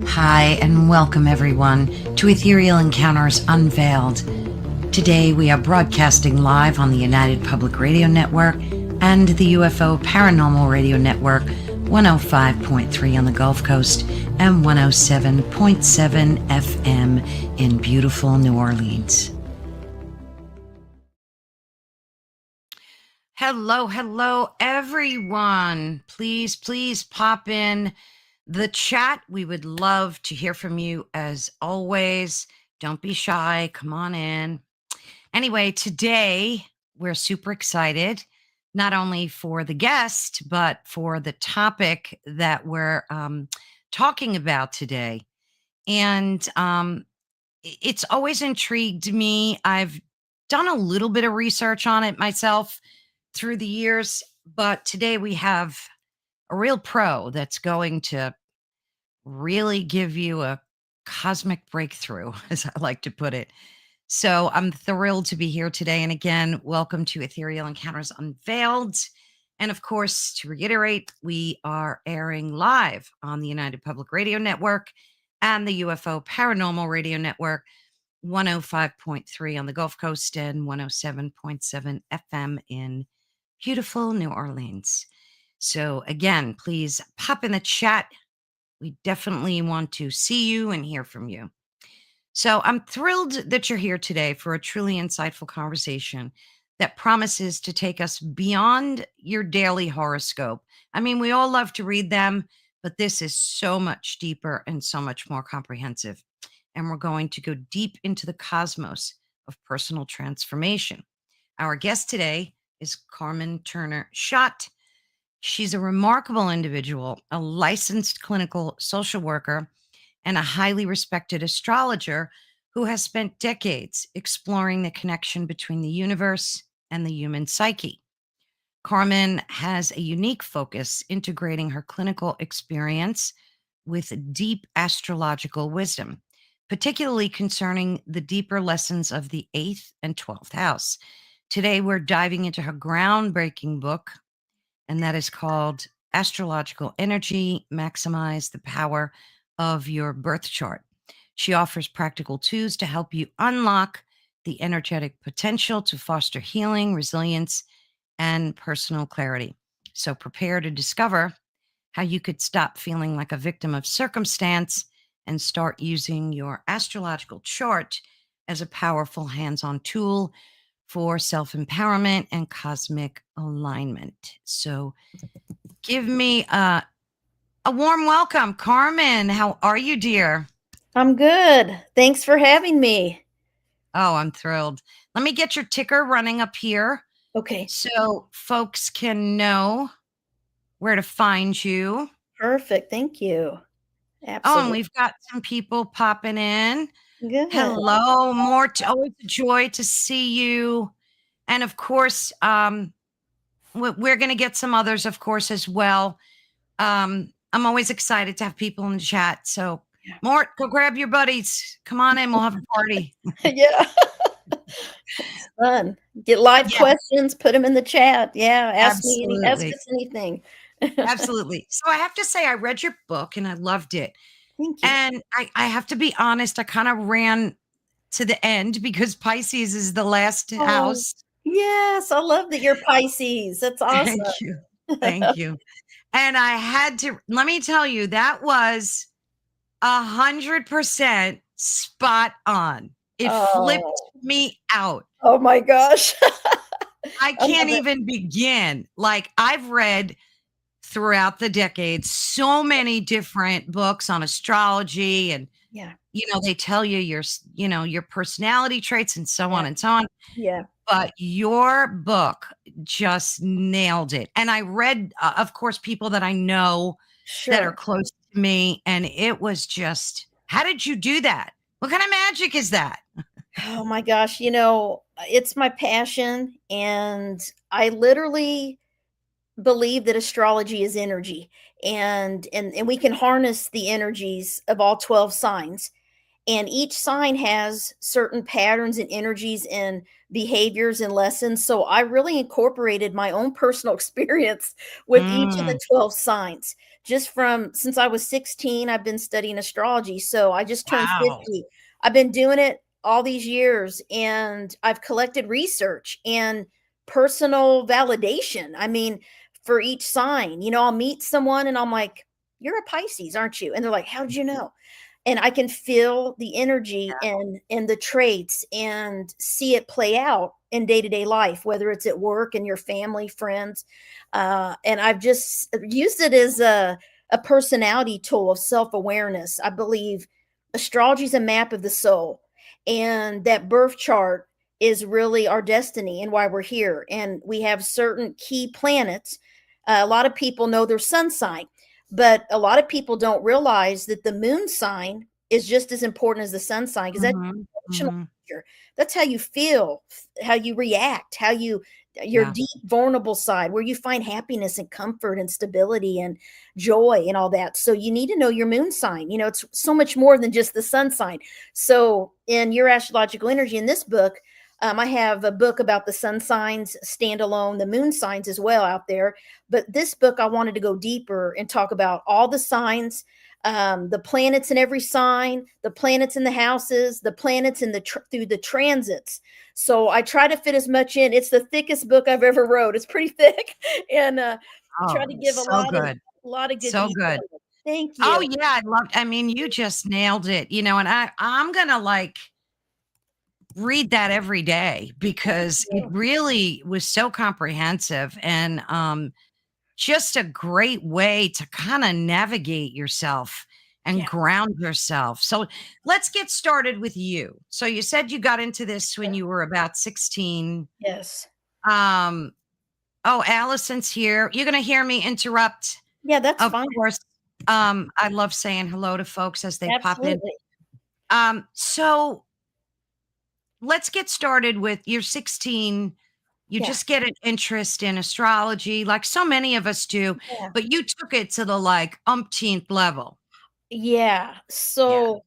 Hi, and welcome everyone to Ethereal Encounters Unveiled. Today we are broadcasting live on the United Public Radio Network and the UFO Paranormal Radio Network, 105.3 on the Gulf Coast and 107.7 FM in beautiful New Orleans. Hello, everyone. Please pop in the chat. We would love to hear from you as always. Don't be shy. Come on in. Anyway, today we're super excited, not only for the guest, but for the topic that we're talking about today. And it's always intrigued me. I've done a little bit of research on it myself through the years, but today we have a real pro that's going to really give you a cosmic breakthrough, as I like to put it. So I'm thrilled to be here today. And again, welcome to Ethereal Encounters Unveiled. And of course, to reiterate, we are airing live on the United Public Radio Network and the UFO Paranormal Radio Network, 105.3 on the Gulf Coast and 107.7 FM in beautiful New Orleans. So again, please pop in the chat. We definitely want to see you and hear from you. So I'm thrilled that you're here today for a truly insightful conversation that promises to take us beyond your daily horoscope. I mean, we all love to read them, but this is so much deeper and so much more comprehensive. And we're going to go deep into the cosmos of personal transformation. Our guest today is Carmen Turner-Schott. She's a remarkable individual, a licensed clinical social worker, and a highly respected astrologer who has spent decades exploring the connection between the universe and the human psyche. Carmen has a unique focus integrating her clinical experience with deep astrological wisdom, particularly concerning the deeper lessons of the 8th and 12th house. Today, we're diving into her groundbreaking book, and that is called Astrological Energy: Maximize the Power of Your Birth Chart. She offers practical tools to help you unlock the energetic potential to foster healing, resilience, and personal clarity. So prepare to discover how you could stop feeling like a victim of circumstance and start using your astrological chart as a powerful hands-on tool for self-empowerment and cosmic alignment. So give me a warm welcome, Carmen. How are you, dear? I'm good. Thanks for having me. Oh, I'm thrilled. Let me get your ticker running up here Okay. so folks can know where to find you. Perfect. Thank you. Oh, and Absolutely. we've got some people popping in. Good. Hello, always a joy to see you. And of course, we're going to get some others, of course, as well. I'm always excited to have people in the chat. So, Yeah. Mort, go grab your buddies. Come on in. We'll have a party. Yeah. It's fun. Get live questions, put them in the chat. Yeah. Ask us anything. Absolutely. So I have to say, I read your book and I loved it. Thank you. And I have to be honest, I kind of ran to the end because Pisces is the last house. Yes. I love that you're Pisces. That's awesome. Thank you. Thank you. And I had to, let me tell you, that was 100% spot on. It flipped me out. Oh my gosh. I can't even begin. Like, I've read throughout the decades so many different books on astrology, and they tell you your personality traits and so on and so on. Yeah. But your book just nailed it. And I read, of course, people that I know that are close to me, and it was just, how did you do that? What kind of magic is that? Oh my gosh, it's my passion, and I literally believe that astrology is energy, and we can harness the energies of all 12 signs. and each sign has certain patterns and energies and behaviors and lessons. So I really incorporated my own personal experience with each of the Mm, 12 signs. Just from since I was 16, I've been studying astrology. So I just turned wow. 50. I've been doing it all these years, and I've collected research and personal validation. I mean, for each sign, I'll meet someone and I'm like, "You're a Pisces, aren't you?" And they're like, "How did you know?" And I can feel the energy and the traits and see it play out in day-to-day life, whether it's at work and your family, friends. And I've just used it as a personality tool of self-awareness. I believe astrology is a map of the soul, and that birth chart is really our destiny and why we're here. And we have certain key planets. A lot of people know their sun sign, but a lot of people don't realize that the moon sign is just as important as the sun sign, because that's Hmm. emotional Hmm. nature. That's how you feel, how you react, how you your Yeah. deep vulnerable side, where you find happiness and comfort and stability and joy and all that. So you need to know your moon sign. It's so much more than just the sun sign. So in your astrological energy in this book, I have a book about the sun signs standalone, the moon signs as well out there. But this book, I wanted to go deeper and talk about all the signs, the planets in every sign, the planets in the houses, the planets in through the transits. So I try to fit as much in. It's the thickest book I've ever wrote. It's pretty thick, and try Oh, to give a so lot of good. good So detail. good. Thank Oh you. yeah, I mean, you just nailed it, and I'm gonna like read that every day Thank because it you. really was so comprehensive and just a great way to kind of navigate yourself and Yeah. ground yourself. So let's get started with you. So you said you got into this when you were about 16. Yes. Um, oh, Allison's here. You're going to hear me interrupt. Yeah, that's Of fine. course. I love saying hello to folks as they pop in. Absolutely. So let's get started with you're 16. You Yeah. just get an interest in astrology, like so many of us do, Yeah. but you took it to the like umpteenth level. Yeah. Yeah. So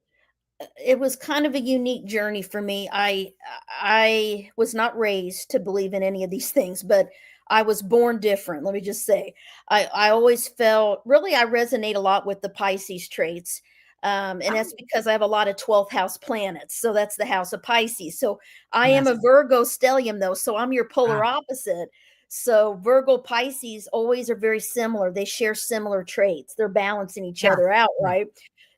it was kind of a unique journey for me. I was not raised to believe in any of these things, but I was born different. Let me just say, I always felt really I resonate a lot with the Pisces traits, and that's Oh, because I have a lot of 12th house planets. So that's the house of Pisces. So I am yes. a Virgo stellium, though. So I'm your Ah, polar opposite. So Virgo Pisces always are very similar. They share similar traits. They're balancing each yeah. other out, Yeah. right?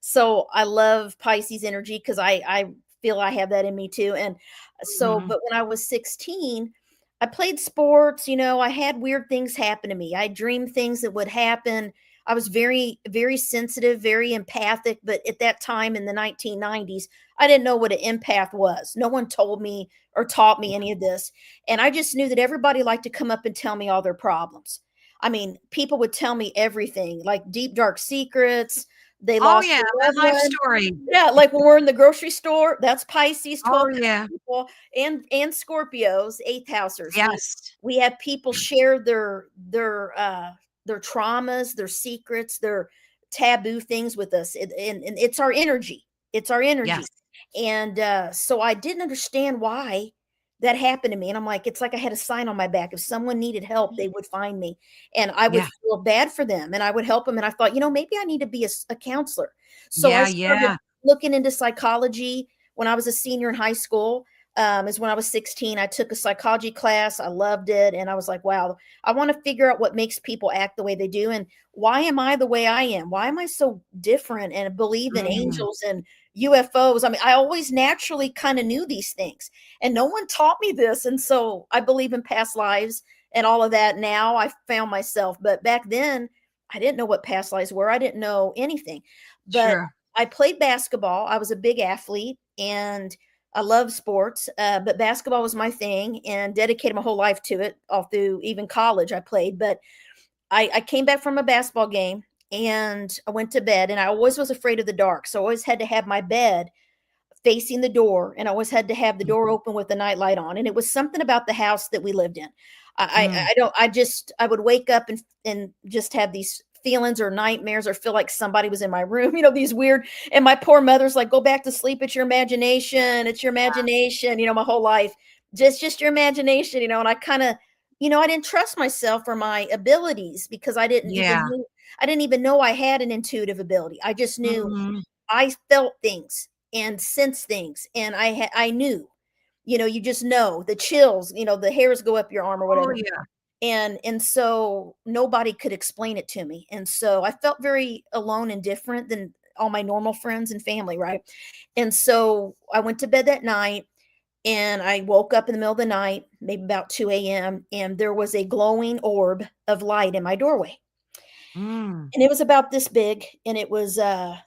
So I love Pisces energy because I feel I have that in me too. And so, Mhm. but when I was 16, I played sports, I had weird things happen to me. I dreamed things that would happen. I was very, very sensitive, very empathic. But at that time in the 1990s, I didn't know what an empath was. No one told me or taught me any of this. And I just knew that everybody liked to come up and tell me all their problems. I mean, people would tell me everything, like deep, dark secrets. They Oh, lost yeah. a loved My life one. story. Yeah, like when we're in the grocery store, that's Pisces, Oh, 12th yeah. house people, and Scorpios, 8th housers. We Yes. we have people share their traumas, their secrets, their taboo things with us. And it's our energy. It's our energy. Yes. And so I didn't understand why that happened to me. And I'm like, it's like I had a sign on my back. If someone needed help, they would find me. And I would Yeah. feel bad for them and I would help them. And I thought, maybe I need to be a counselor. So I Yeah. started Yeah. looking into psychology when I was a senior in high school. Is when I was 16. I took a psychology class. I loved it. And I was like, wow, I want to figure out what makes people act the way they do. And why am I the way I am? Why am I so different and believe in Mm, angels and UFOs? I mean, I always naturally kind of knew these things and no one taught me this. And so I believe in past lives and all of that. Now I found myself, but back then I didn't know what past lives were. I didn't know anything, but sure. I played basketball. I was a big athlete and I love sports, but basketball was my thing and dedicated my whole life to it all through even college. I played, but I came back from a basketball game and I went to bed and I always was afraid of the dark. So I always had to have my bed facing the door and I always had to have the door Mhm. open with the night light on. And it was something about the house that we lived in. I, I, Mm, I don't, I just, I would wake up and just have these feelings or nightmares or feel like somebody was in my room, these weird, and my poor mother's like, "Go back to sleep. It's your imagination. It's your imagination." My whole life, just your imagination, and I kind of, I didn't trust myself or my abilities because Yeah. I didn't even know I had an intuitive ability. I just knew Mhm. I felt things and sensed things, and I knew. You just know the chills, the hairs go up your arm or Oh, whatever. yeah. And so nobody could explain it to me. And so I felt very alone and different than all my normal friends and family, right? And so I went to bed that night and I woke up in the middle of the night, maybe about 2 a.m., and there was a glowing orb of light in my doorway. Mm. And it was about this big, and it was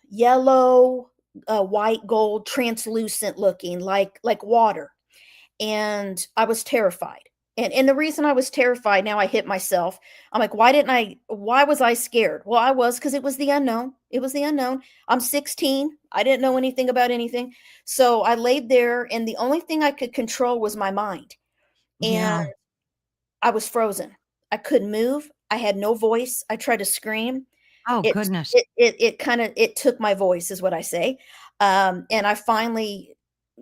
yellow, white gold, translucent looking, like water. And I was terrified. And the reason I was terrified, now I hit myself. I'm like, why was I scared? Well, I was because it was the unknown. It was the unknown. I'm 16. I didn't know anything about anything. So I laid there and the only thing I could control was my mind. And Yeah. I was frozen. I couldn't move. I had no voice. I tried to scream. Oh, It goodness. it kinda it took my voice is what I say. And I finally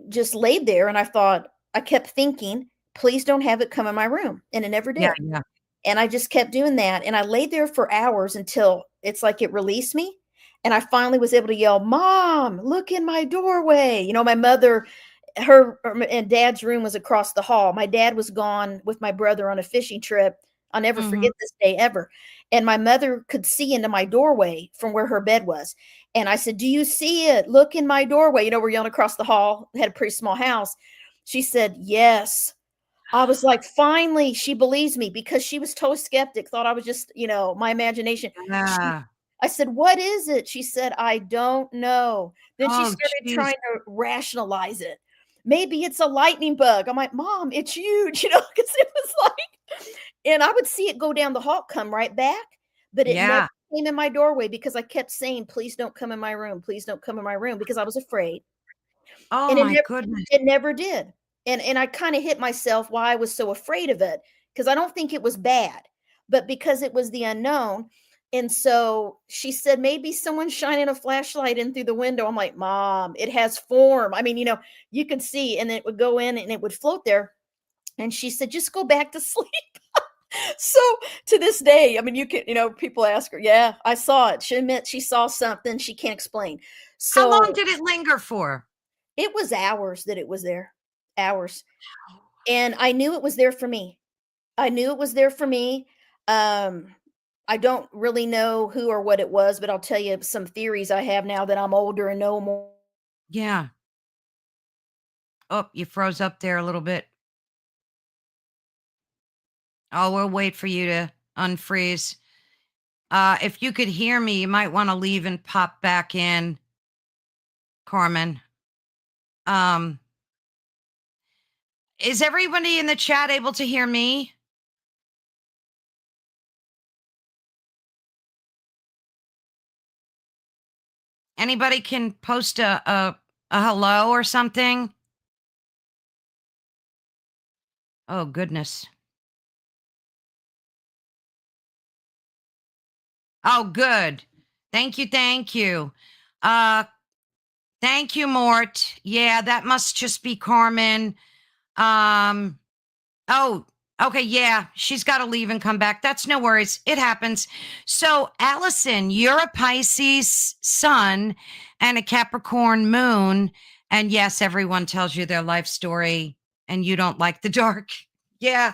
just laid there and I kept thinking, "Please don't have it come in my room," and it never Yeah, did. yeah. And I just kept doing that, and I laid there for hours until it's like it released me, and I finally was able to yell, "Mom, look in my doorway." My mother, her and dad's room was across the hall. My dad was gone with my brother on a fishing trip. I'll never Mhm. forget this day ever. And my mother could see into my doorway from where her bed was. And I said, "Do you see it? Look in my doorway." We're yelling across the hall. We had a pretty small house. She said, "Yes." I was like, finally, she believes me because she was total skeptic, thought I was just, my imagination. She Yeah. I said, "What is it?" She said, "I don't know." Then she Oh, started jeez. trying to rationalize it. "Maybe it's a lightning bug." I'm like, "Mom, it's huge," because it was like, and I would see it go down the hall, come right back, but it never Yeah. came in my doorway because I kept saying, "Please don't come in my room. Please don't come in my room," because I was afraid. Oh, And my goodness. it never did. And I kinda hit myself why I was so afraid of it, because I don't think it was bad, but because it was the unknown. And so she said, "Maybe someone's shining a flashlight in through the window." I'm like, "Mom, it has form." I mean, you could see, and it would go in and it would float there. And she said, "Just go back to sleep." So, to this day, I mean, people ask her, "Yeah, I saw it." She admits she saw something she can't explain. How long So did it linger for? it was hours that it was there, hours, and I knew it was there for me. I knew it was there for me. Um, I don't really know who or what it was, but I'll tell you some theories I have now that I'm older and know more. Yeah. Oh, you froze up there a little bit. Oh, we'll wait for you to unfreeze. If you could hear me, you might wanna leave and pop back in, Carmen. Um, is everybody in the chat able to hear me? Anybody can post a hello or something? Oh, goodness. Oh, good. Thank you, thank you. Uh, thank you, Mort. Yeah, that must just be Carmen. Um, oh, okay, yeah, she's got to leave and come back. That's no worries. It happens. So, Allison, you're a Pisces sun and a Capricorn moon. And yes, everyone tells you their life story and you don't like the dark. Yeah,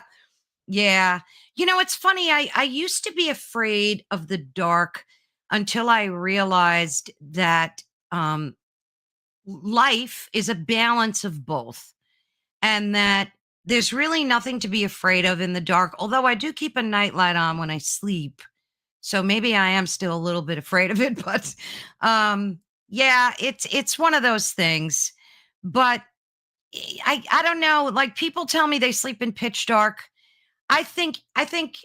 yeah. It's funny. I used to be afraid of the dark until I realized that life is a balance of both and that there's really nothing to be afraid of in the dark. Although I do keep a nightlight on when I sleep. So maybe I am still a little bit afraid of it, but yeah, it's one of those things. But I don't know, like people tell me they sleep in pitch dark. I think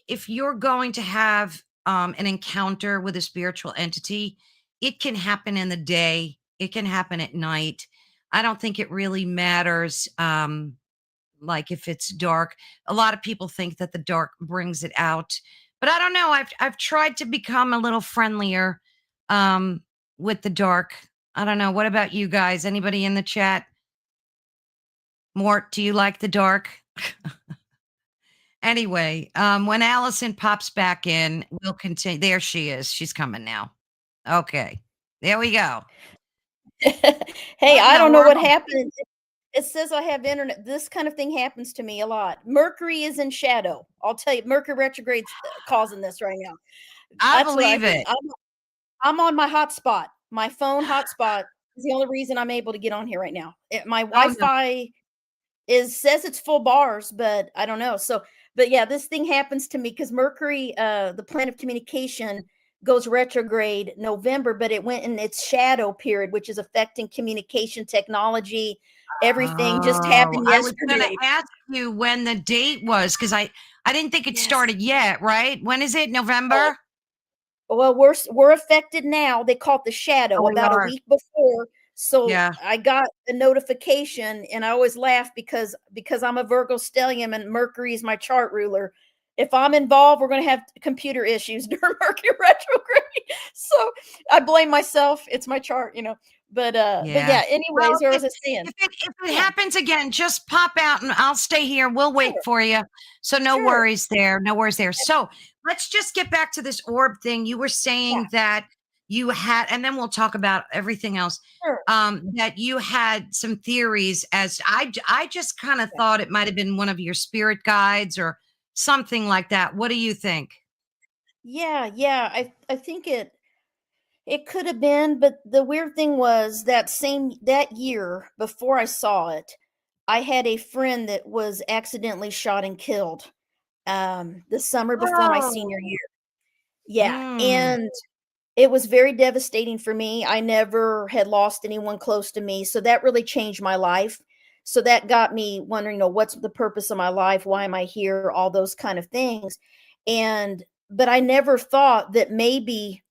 if you're going to have an encounter with a spiritual entity, it can happen in the day. It can happen at night. I don't think it really matters. Like if it's dark, a lot of people think that the dark brings it out, But I don't know. I've tried to become a little friendlier um, with the dark. I don't know. What about you guys? Anybody in the chat? Mort, do you like the dark? Anyway, when Allison pops back in, we'll continue. There she is. She's coming now. Okay. There we go. Hey, What in I the don't know what world? happened. It says I have internet. This kind of thing happens to me a lot. Mercury is in shadow. I'll tell you, Mercury retrograde's causing this right now. I That's what I believe think. it. I'm on my hotspot. My phone hotspot is the only reason I'm able to get on here right now. My Oh, no. Wi-Fi is says it's full bars, but I don't know. So, but yeah, this thing happens to me because Mercury, the planet of communication, goes retrograde November, but it went in its shadow period, which is affecting communication technology. Everything just Oh, happened I was going to yesterday. ask you when the date was because I didn't think it Yes. started yet, right? When is it? Oh, November? well, we're affected now. They call it the Oh, shadow we about a are. week before. So Yeah. I got a notification, and I always laugh because I'm a Virgo stellium and Mercury is my chart ruler. If I'm involved, we're going to have computer issues during Mercury retrograde. So I blame myself. It's my chart, you know. But Yeah. yeah. Well, Anyways, there was a saying. if it Yeah, happens again, just pop out and I'll stay here. We'll wait sure, for you. So no sure. worries there. No worries there. So let's just get back to this orb thing. You were Yeah, saying that you had, and then we'll talk about everything else. sure. That you had some theories as I just kind of Yeah, thought it might have been one of your spirit guides or something like that. What do you think? yeah, yeah. I think it could have been, but the weird thing was that year before I saw it, I had a friend that was accidentally shot and killed the summer before my senior Oh, year. Yeah, mm, and it was very devastating for me. I never had lost anyone close to me, so that really changed my life. So that got me wondering, you know, what's the purpose of my life? Why am I here? All those kind of things. And but I never thought that maybe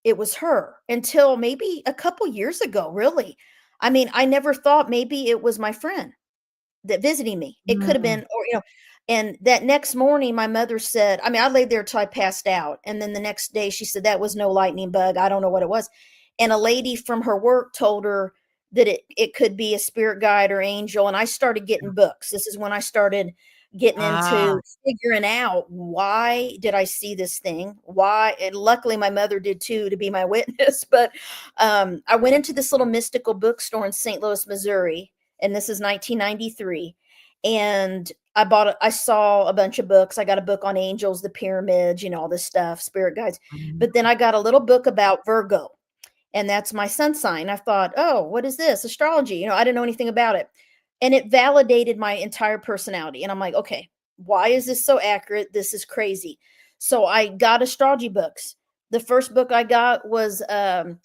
it was her until maybe a couple years ago, really. I mean, I never thought maybe it was my friend that visiting me. It could have mm, been, or, you know, and that next morning, my mother said, I mean, I laid there till I passed out. And then the next day, she said, that was no lightning bug. I don't know what it was. And a lady from her work told her that it could be a spirit guide or angel. And I started getting books. This is when I started getting ah, into figuring out why did I see this thing? Why? And luckily, my mother did too to be my witness. But I went into this little mystical bookstore in St. Louis, Missouri, and this is 1993. And I saw a bunch of books. I got a book on angels, the pyramids, you know, all this stuff, spirit guides. mm, But then I got a little book about Virgo, and that's my sun sign. I thought, oh, what is this? Astrology. You know, I didn't know anything about it. And it validated my entire personality. And I'm like, okay, why is this so accurate? This is crazy. So I got astrology books. The first book I got was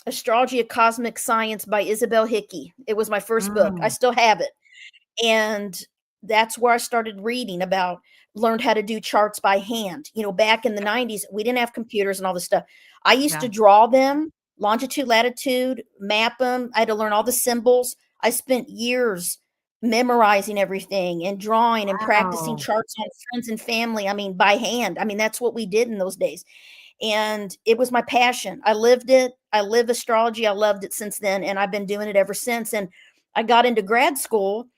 Astrology of Cosmic Science by Isabel Hickey. It was my first book. I mm, still have it. And that's where I started reading about, learned how to do charts by hand. You know, back in the 90s, we didn't have computers and all this stuff. I used yeah. to draw them, longitude, latitude, map them. I had to learn all the symbols. I spent years memorizing everything and drawing and practicing Wow. charts on friends and family. I mean, by hand. I mean, that's what we did in those days. And it was my passion. I lived it. I live astrology. I loved it since then. And I've been doing it ever since. And I got into grad school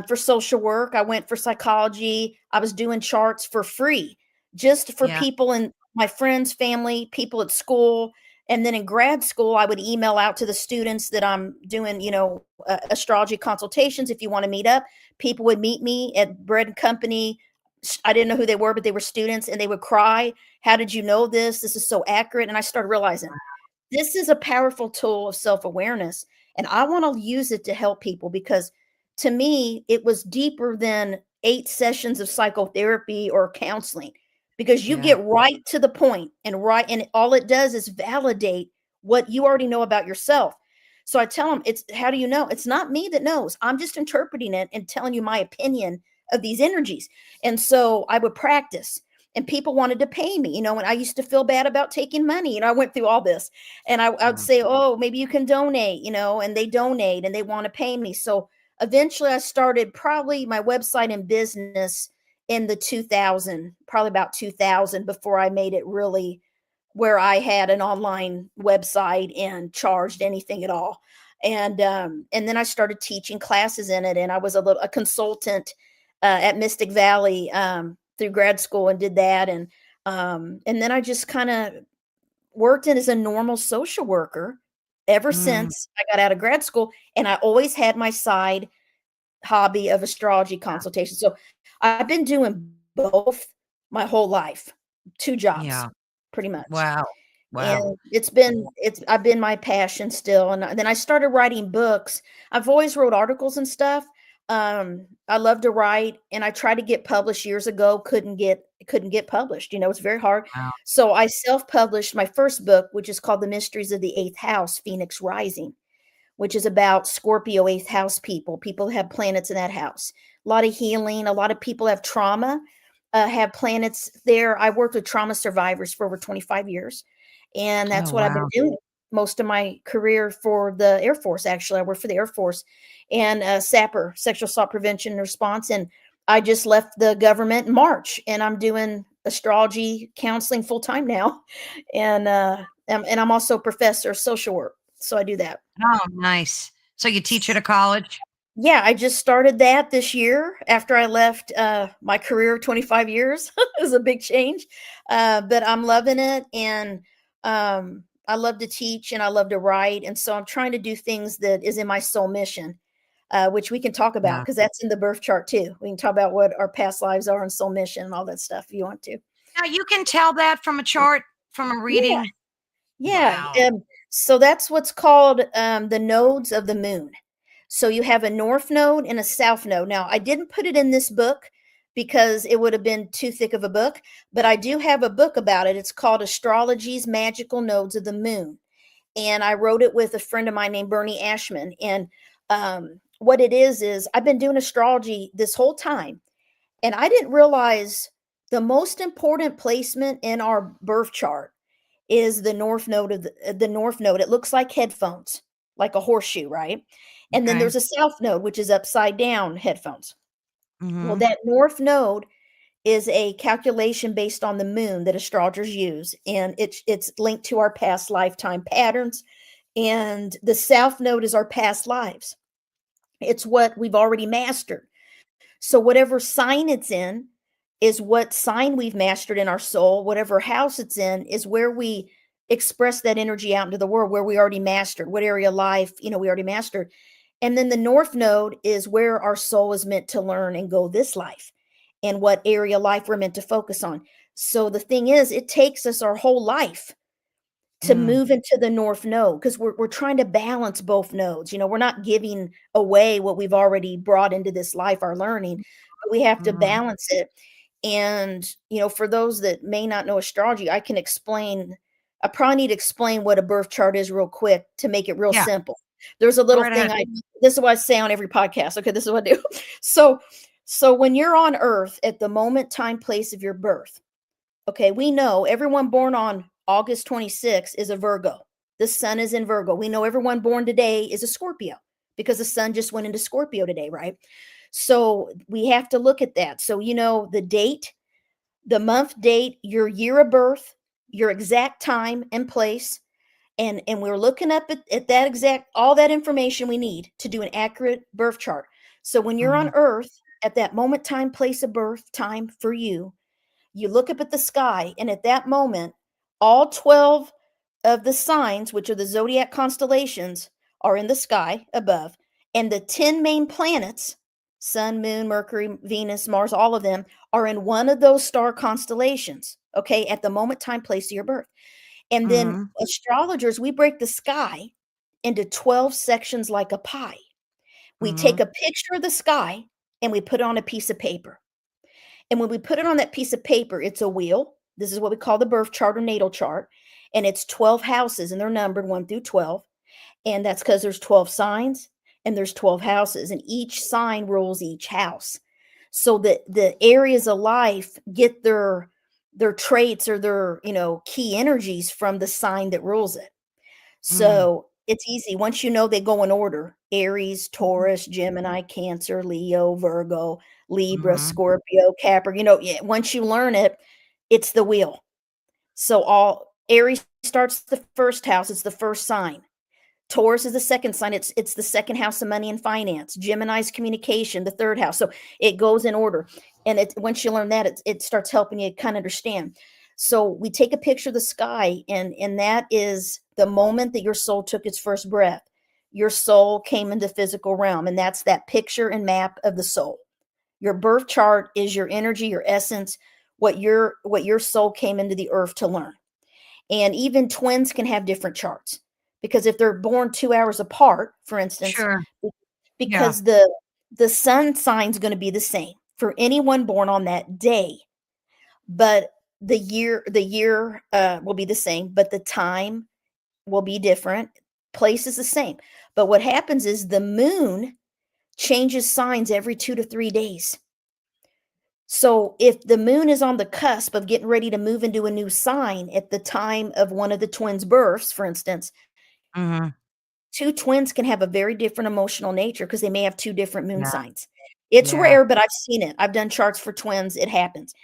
for social work. I went for psychology. I was doing charts for free, just for Yeah. people in my friends, family, people at school. And then in grad school, I would email out to the students that I'm doing, you know, astrology consultations. If you want to meet up, people would meet me at Bread and Company. I didn't know who they were, but they were students, and they would cry, how did you know this? This is so accurate. And I started realizing this is a powerful tool of self-awareness, and I want to use it to help people because to me it was deeper than 8 sessions of psychotherapy or counseling, because you Yeah. get right to the point and all it does is validate what you already know about yourself. So I tell them, it's, how do you know? It's not me that knows. I'm just interpreting it and telling you my opinion of these energies. And so I would practice, and people wanted to pay me, you know, and I used to feel bad about taking money. You know, I went through all this, and I would Yeah. say, oh, maybe you can donate, you know, and they donate and they want to pay me. So eventually I started probably my website and business in the 2000, probably about 2000, before I made it really where I had an online website and charged anything at all. And then I started teaching classes in it, and I was a consultant at Mystic Valley through grad school and did that, and then I just kind of worked in as a normal social worker ever Mm, since I got out of grad school, and I always had my side hobby of astrology consultation. So I've been doing both my whole life, 2 jobs yeah. pretty much. Wow. Wow. And it's I've been my passion still, and then I started writing books. I've always wrote articles and stuff. I love to write, and I tried to get published years ago, couldn't get published, it's very hard. Wow. So I self-published my first book, which is called The Mysteries of the Eighth House, Phoenix Rising, which is about Scorpio eighth house people. People have planets in that house. A lot of healing. A lot of people have trauma, have planets there. I worked with trauma survivors for over 25 years. And that's Oh, what I've been wow. doing most of my career for the Air Force. Actually, I worked for the Air Force and SAPR, sexual assault prevention and response. And I just left the government in March, and I'm doing astrology counseling full time now. And I'm also a professor of social work. So I do that. Oh, nice. So you teach at a college? Yeah, I just started that this year after I left my career of 25 years. It was a big change, but I'm loving it. And I love to teach and I love to write. And so I'm trying to do things that is in my soul mission, which we can talk about Yeah. because that's in the birth chart too. We can talk about what our past lives are and soul mission and all that stuff if you want to. Now you can tell that from a chart, from a Yeah, reading? yeah. Wow. So that's what's called the nodes of the moon. So you have a north node and a south node. Now, I didn't put it in this book because it would have been too thick of a book, but I do have a book about it. It's called Astrology's Magical Nodes of the Moon. And I wrote it with a friend of mine named Bernie Ashman. And what it is I've been doing astrology this whole time, and I didn't realize the most important placement in our birth chart is the north node of the north node. It looks like headphones, like a horseshoe, right? And then Okay. there's a south node, which is upside down headphones. Well, Mhm. that north node is a calculation based on the moon that astrologers use, and it's linked to our past lifetime patterns. And the south node is our past lives. It's what we've already mastered. So whatever sign it's in is what sign we've mastered in our soul. Whatever house it's in is where we express that energy out into the world, where we already mastered, what area of life, we already mastered. And then the north node is where our soul is meant to learn and go this life, and what area of life we're meant to focus on. So the thing is, it takes us our whole life to Mm. move into the north node because we're trying to balance both nodes. We're not giving away what we've already brought into this life, our learning, but we have to Mhm. balance it. And for those that may not know astrology, I probably need to explain what a birth chart is real quick to make it real Yeah, simple. There's a go little right ahead. thing this is what I say on every podcast. Okay, this is what I do. So when you're on earth at the moment, time, place of your birth, okay, we know everyone born on August 26th is a Virgo. The sun is in Virgo. We know everyone born today is a Scorpio because the sun just went into Scorpio today, right? So we have to look at that. So, the date, the month, date, your year of birth, your exact time and place. And we're looking up at that exact, all that information we need to do an accurate birth chart. So when you're on Mhm. earth at that moment, time, place of birth, time for you look up at the sky, and at that moment, all 12 of the signs, which are the zodiac constellations, are in the sky above. And the 10 main planets, Sun, Moon, Mercury, Venus, Mars, all of them are in one of those star constellations, okay, at the moment, time, place of your birth. And then Mhm. astrologers, we break the sky into 12 sections like a pie. We take Mhm. a picture of the sky and we put it on a piece of paper. And when we put it on that piece of paper, it's a wheel. This is what we call the birth chart or natal chart. And it's 12 houses and they're numbered 1 through 12. And that's because there's 12 signs and there's 12 houses. And each sign rules each house. So that the areas of life get their traits or their, key energies from the sign that rules it. Mm. So It's easy. Once you know they go in order: Aries, Mhm. Taurus, Gemini, Cancer, Leo, Virgo, Libra, Mhm. Scorpio, Capri, yeah, once you learn it, it's the wheel. So all Aries starts the first house, it's the first sign. Taurus is the second sign, it's the second house of money and finance. Gemini's communication, the third house. So it goes in order. And it once you learn that, it starts helping you kind of understand. So we take a picture of the sky, and that is the moment that your soul took its first breath. Your soul came into physical realm, and that's that picture and map of the soul. Your birth chart is your energy, your essence, what your soul came into the earth to learn. And even twins can have different charts, because if they're born 2 hours apart, for instance, Sure. Yeah. because the sun sign's going to be the same for anyone born on that day, but the year will be the same, but the time will be different. Place is the same. But what happens is the moon changes signs every 2 to 3 days. So if the moon is on the cusp of getting ready to move into a new sign at the time of one of the twins' births, for instance, Mhm. two twins can have a very different emotional nature because they may have two different moon Yeah. signs. It's Yeah. rare, but I've seen it. I've done charts for twins. It happens.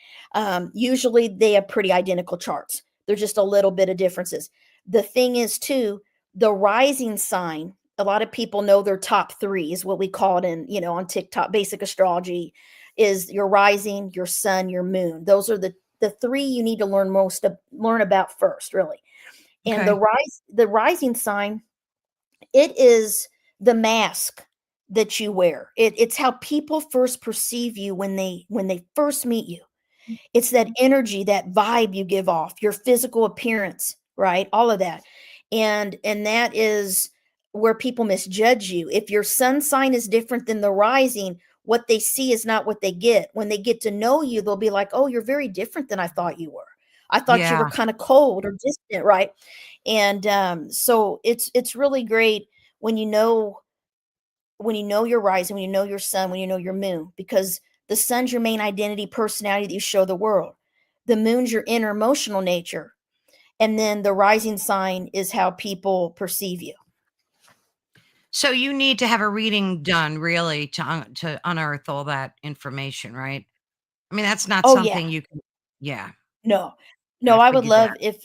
Usually they have pretty identical charts. There's just a little bit of differences. The thing is, too, the rising sign, a lot of people know their top three is what we call it on TikTok, basic astrology, is your rising, your sun, your moon. Those are the three you need to learn about first, really. And Okay. the rising sign, it is the mask that you wear. It's how people first perceive you when they first meet you. It's that energy, that vibe you give off, your physical appearance, right? All of that. And that is where people misjudge you. If your sun sign is different than the rising, what they see is not what they get. When they get to know you, they'll be like, "Oh, you're very different than I thought you were. I thought you were Yeah. kind of cold or distant," right? And so it's really great when you know your rising, when you know your sun, when you know your moon, because the sun's your main identity, personality that you show the world. The moon's your inner emotional nature. And then the rising sign is how people perceive you. So you need to have a reading done really to unearth all that information, right? I mean, that's not Oh, yeah. something you can. Yeah, No. I No, I would figured love that.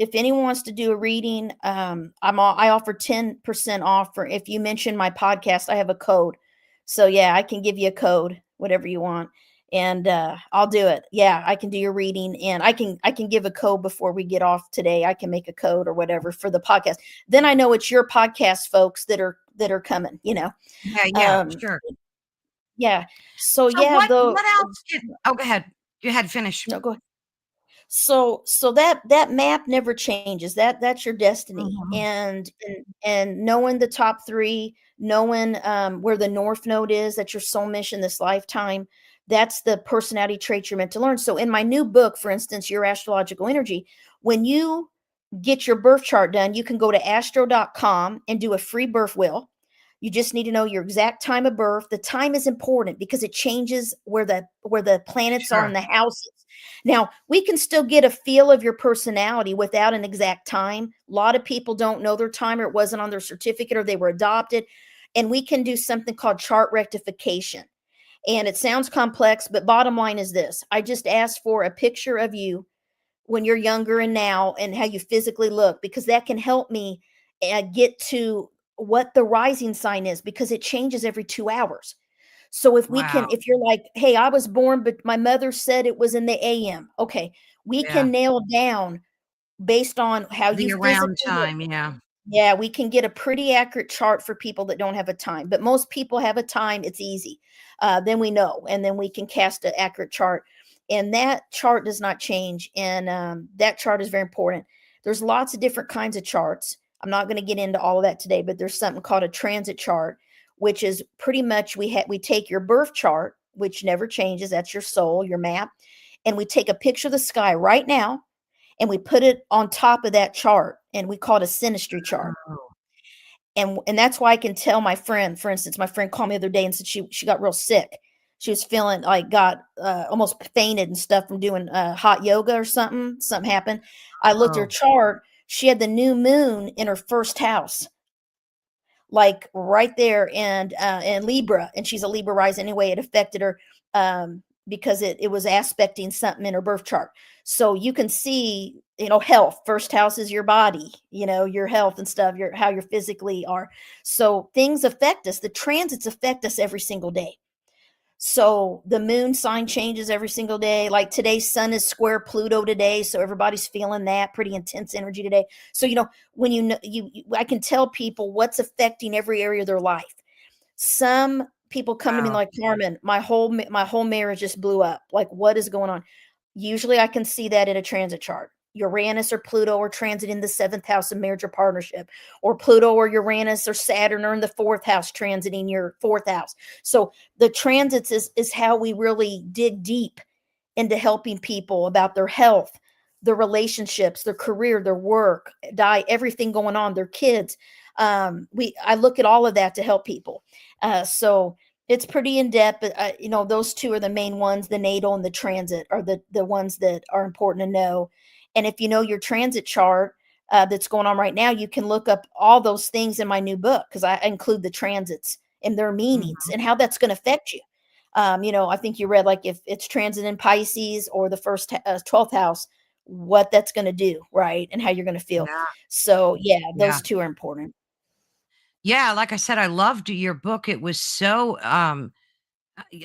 if anyone wants to do a reading, I offer 10% off for if you mention my podcast. I have a code. So, yeah, I can give you a code, whatever you want, and, I'll do it. Yeah, I can do your reading, and I can give a code before we get off today. I can make a code or whatever for the podcast. Then I know it's your podcast folks that are coming, you know? Yeah, yeah, Um, sure. yeah. So, So yeah, what else did oh, go ahead. Go ahead, finish. no, go ahead. So that map never changes. That's your destiny. Mhm. And knowing the top 3, knowing, where the north node is, that's your soul mission this lifetime, that's the personality trait you're meant to learn. So in my new book, for instance, Your Astrological Energy, when you get your birth chart done, you can go to astro.com and do a free birth wheel. You just need to know your exact time of birth. The time is important because it changes where the planets are in Sure. the houses. Now, we can still get a feel of your personality without an exact time. A lot of people don't know their time, or it wasn't on their certificate, or they were adopted. And we can do something called chart rectification. And it sounds complex, but bottom line is this: I just asked for a picture of you when you're younger and now, and how you physically look, because that can help me get to what the rising sign is, because it changes every 2 hours. So Wow. if you're like, "Hey, I was born, but my mother said it was in the AM." Okay, we Yeah. can nail down based on how you The physically around look. time, yeah. Yeah, we can get a pretty accurate chart for people that don't have a time, but most people have a time. It's easy. Then we know, and then we can cast an accurate chart, and that chart does not change. And that chart is very important. There's lots of different kinds of charts. I'm not going to get into all of that today, but there's something called a transit chart, which is pretty much we take your birth chart, which never changes. That's your soul, your map, and we take a picture of the sky right now, and we put it on top of that chart, and we call it a synastry chart. Oh, And that's why I can tell my friend, for instance, my friend called me the other day and said she got real sick. She was feeling like got almost fainted and stuff from doing hot yoga or something. Something happened. I looked at her oh, chart. she had the new moon in her first house, like right there, and Libra, and she's a Libra rising anyway. It affected her because it was aspecting something in her birth chart. So you can see, health. First house is your body, your health and stuff, your how you're physically are. So things affect us. The transits affect us every single day. So the moon sign changes every single day. Like today's sun is square Pluto today, so everybody's feeling that pretty intense energy today. So when I can tell people what's affecting every area of their life. Some people come to me Wow. like, Carmen, my whole marriage just blew up. Like, what is going on? Usually I can see that in a transit chart. Uranus or Pluto or transit in the seventh house of marriage or partnership, or Pluto or Uranus or Saturn are in the fourth house transiting your fourth house. So the transits is how we really dig deep into helping people about their health, their relationships, their career, their work, everything going on, their kids. I look at all of that to help people. So it's pretty in depth, but those two are the main ones. The natal and the transit are the ones that are important to know. And if you know your transit chart that's going on right now, you can look up all those things in my new book, because I include the transits and their meanings Mhm. and how that's going to affect you. I think you read, like, if it's transit in Pisces or the first 12th house, what that's going to do, right? And how you're going to feel. Yeah. So yeah, Yeah. those two are important. Yeah, like I said, I loved your book. It was so,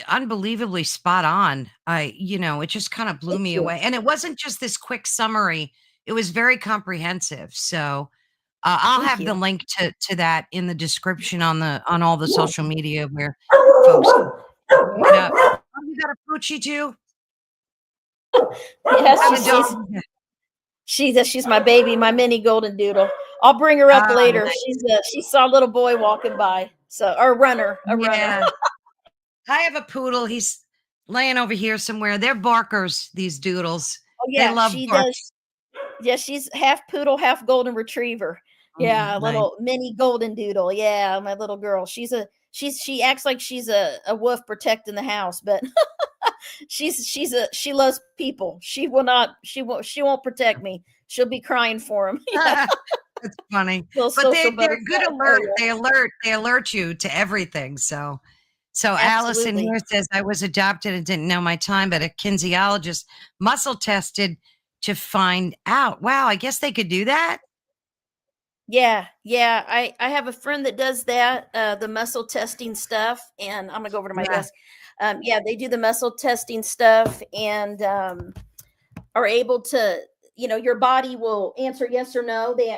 unbelievably spot on. It just kind of blew Thank me you. away. And it wasn't just this quick summary, it was very comprehensive. So, I'll Thank have the you. link to that in the description on all the social media where folks can pick it up. Oh, you got a Poochie too? Yeah, What kind of dog is it? she's my baby, my mini golden doodle. I'll bring her up Oh, later. nice. She saw a little boy walking by. So, or a runner. Yeah. I have a poodle. He's laying over here somewhere. They're barkers, these doodles. Oh They yeah, love she barking. does. Yeah, she's half poodle, half golden retriever. Yeah, a Nice. little mini golden doodle. Yeah, my little girl. She acts like she's a wolf protecting the house, but she loves people. She won't protect me. She'll be crying for him. Yeah, That's funny. little But social they're good butterfly. Oh alert. yeah, They alert you to everything. So Allison absolutely. here says, I was adopted and didn't know my time, but a kinesiologist muscle tested to find out. Wow, I guess they could do that. Yeah, yeah. I have a friend that does that, the muscle testing stuff, and I'm gonna go over to my Yeah. desk. Yeah, they do the muscle testing stuff, and are able to, your body will answer yes or no. They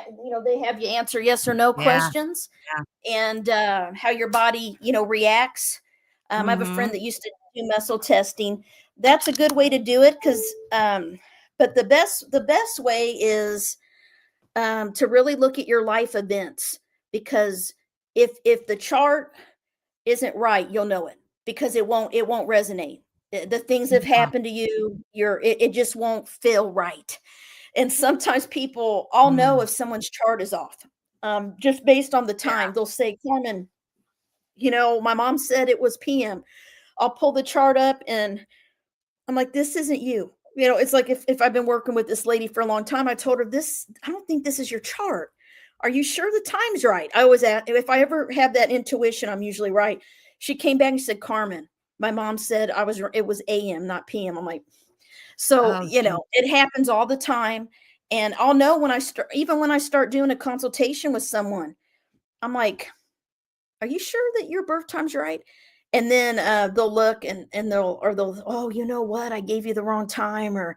have you answer yes or no Yeah. questions, Yeah. and how your body, reacts. I have a friend Mhm. that used to do muscle testing. That's a good way to do it, because, but the best way is to really look at your life events, because if the chart isn't right, you'll know it, because it won't resonate. The things that have Yeah. happened to you, it just won't feel right. And sometimes people, I'll know Mm. if someone's chart is off, just based on the Yeah. time. They'll say, Carmen, my mom said it was PM. I'll pull the chart up, and I'm like, this isn't you. It's like, if I've been working with this lady for a long time, I told her, this, I don't think this is your chart. Are you sure the time's right? I always ask, if I ever have that intuition, I'm usually right. She came back and said, Carmen, my mom said it was AM, not PM. I'm like, so, Oh, gee. it happens all the time. And I'll know even when I start doing a consultation with someone, I'm like, are you sure that your birth time's right? And then they'll look, and they'll, oh, you know what? I gave you the wrong time, or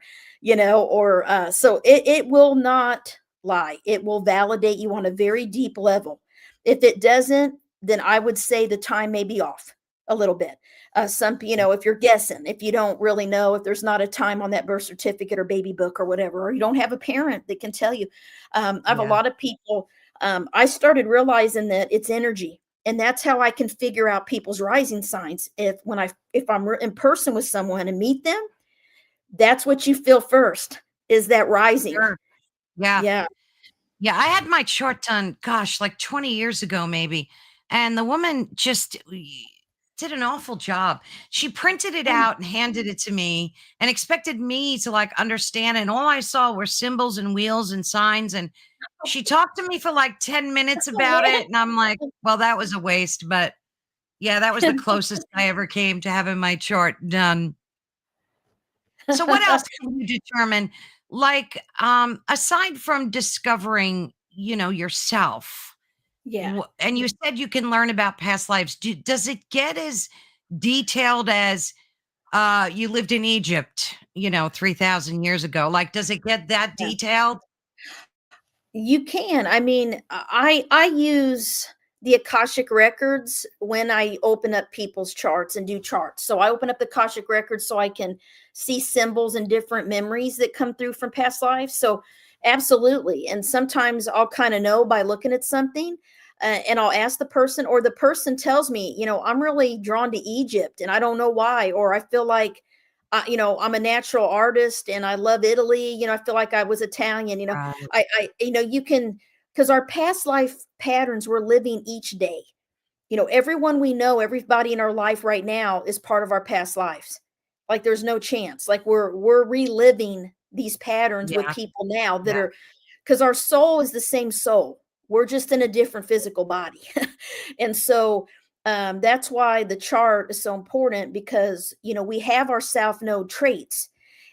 so it will not lie. It will validate you on a very deep level. If it doesn't, then I would say the time may be off a little bit. If you're guessing, if you don't really know, if there's not a time on that birth certificate or baby book or whatever, or you don't have a parent that can tell you. I have a Yeah. lot of people. I started realizing that it's energy, and that's how I can figure out people's rising signs. If I'm in person with someone and meet them, that's what you feel first, is that rising. Sure. Yeah. Yeah. Yeah, I had my chart done, gosh, like 20 years ago, maybe. And the woman just did an awful job. She printed it Oh, out and handed it to me and expected me to like understand. And all I saw were symbols and wheels and signs. And She talked to me for like 10 minutes about it, and I'm like, well, that was a waste, but yeah, that was the closest I ever came to having my chart done. So what else can you determine? Like, aside from discovering, yourself, Yeah. and you said you can learn about past lives. Does it get as detailed as you lived in Egypt, 3,000 years ago? Like, does it get that Yeah. detailed? You can. I mean, I use the Akashic records when I open up people's charts and do charts. So I open up the Akashic records so I can see symbols and different memories that come through from past lives. So absolutely. And sometimes I'll kind of know by looking at something. And I'll ask the person, or the person tells me, I'm really drawn to Egypt and I don't know why, or I feel like I'm a natural artist and I love Italy. I feel like I was Italian. Right. You can, because our past life patterns we're living each day. Everyone we know, everybody in our life right now is part of our past lives. Like there's no chance. Like we're reliving these patterns with Yeah. people now that Yeah. are, because our soul is the same soul. We're just in a different physical body. And so that's why the chart is so important, because we have our south node traits,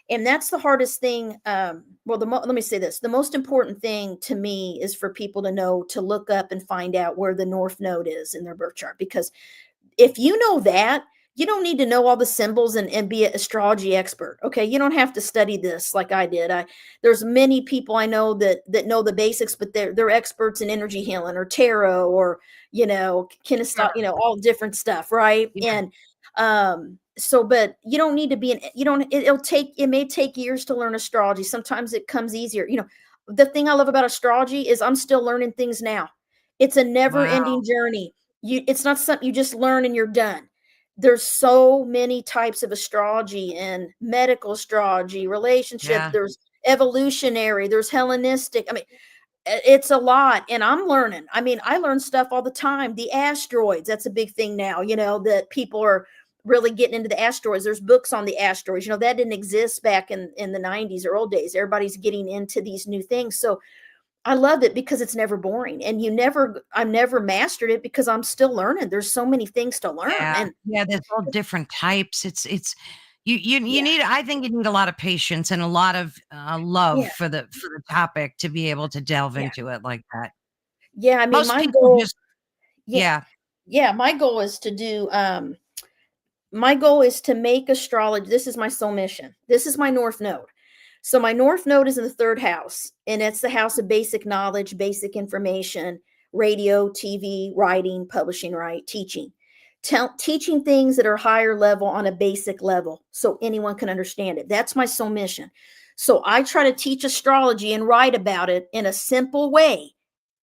and that's the hardest thing. Let me say this: the most important thing to me is for people to know to look up and find out where the north node is in their birth chart, because if you know that, you don't need to know all the symbols and be an astrology expert. Okay, you don't have to study this like I did. There's many people I know that know the basics, but they're experts in energy healing or tarot or kinesthetic, Sure. all different stuff, right? Yeah. And so, but you don't need to be an you don't it may take years to learn astrology. Sometimes it comes easier. The thing I love about astrology is I'm still learning things now. It's a never Wow. ending journey. It's not something you just learn and you're done. There's so many types of astrology, and medical astrology, relationship, Yeah. there's evolutionary, there's Hellenistic. I mean, it's a lot, and I'm learning. I mean, I learn stuff all the time. The asteroids, that's a big thing now, that people are really getting into the asteroids. There's books on the asteroids. That didn't exist back in the 90s or old days. Everybody's getting into these new things. So I love it because it's never boring, and I've never mastered it because I'm still learning. There's so many things to learn. Yeah. And Yeah. There's all different types. It's you yeah, need, I think you need a lot of patience and a lot of love yeah, for the topic to be able to delve yeah, into it like that. yeah. I mean, Most people just, yeah, yeah. yeah. My goal is to make astrology. This is my soul mission. This is my north node. So my north node is in the third house, and it's the house of basic knowledge, basic information, radio, TV, writing, publishing, right, teaching. Teaching things that are higher level on a basic level so anyone can understand it. That's my soul mission. So I try to teach astrology and write about it in a simple way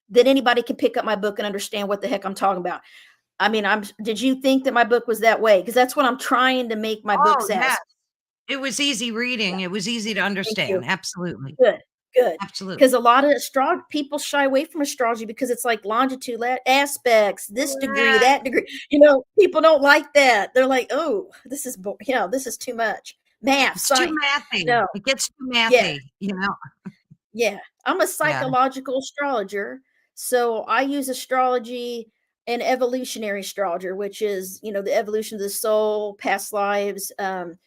that anybody can pick up my book and understand what the heck I'm talking about. I mean, did you think that my book was that way? Because that's what I'm trying to make my Oh, books yes. as. It was easy Yeah, reading. It was easy to thank you. understand. Absolutely. Good, good. Absolutely. Because a lot of people shy away from astrology because it's like longitude aspects, this degree, Yeah. that degree. People don't like that. They're like, oh, this is too much. Math, It's too science. mathy. No, It gets too yeah, mathy. yeah. I'm a Yeah. psychological astrologer. So I use astrology and evolutionary astrologer, which is, the evolution of the soul, past lives, the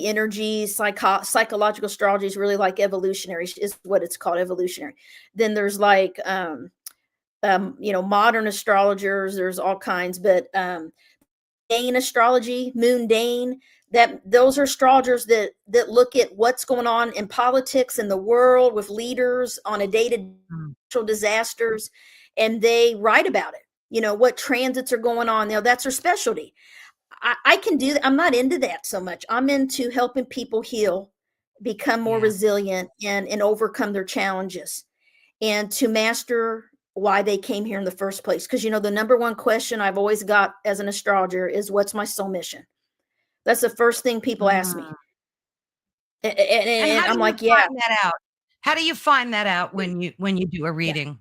energies. Psychological astrology is really like evolutionary, is what it's called, evolutionary. Then there's like, modern astrologers, there's all kinds, but Dane astrology, mundane, that those are astrologers that look at what's going on in politics in the world with leaders on a day-to-day Mm. natural disasters, and they write about it. What transits are going on. That's their specialty. I can do that. I'm not into that so much. I'm into helping people heal, become more Yeah. resilient, and overcome their challenges, and to master why they came here in the first place. Because the number one question I've always got as an astrologer is, what's my soul mission? That's the first thing people ask Mm. me. And, And and how do I'm you like, yeah, find that out? How do you find that out when you do a yeah, reading?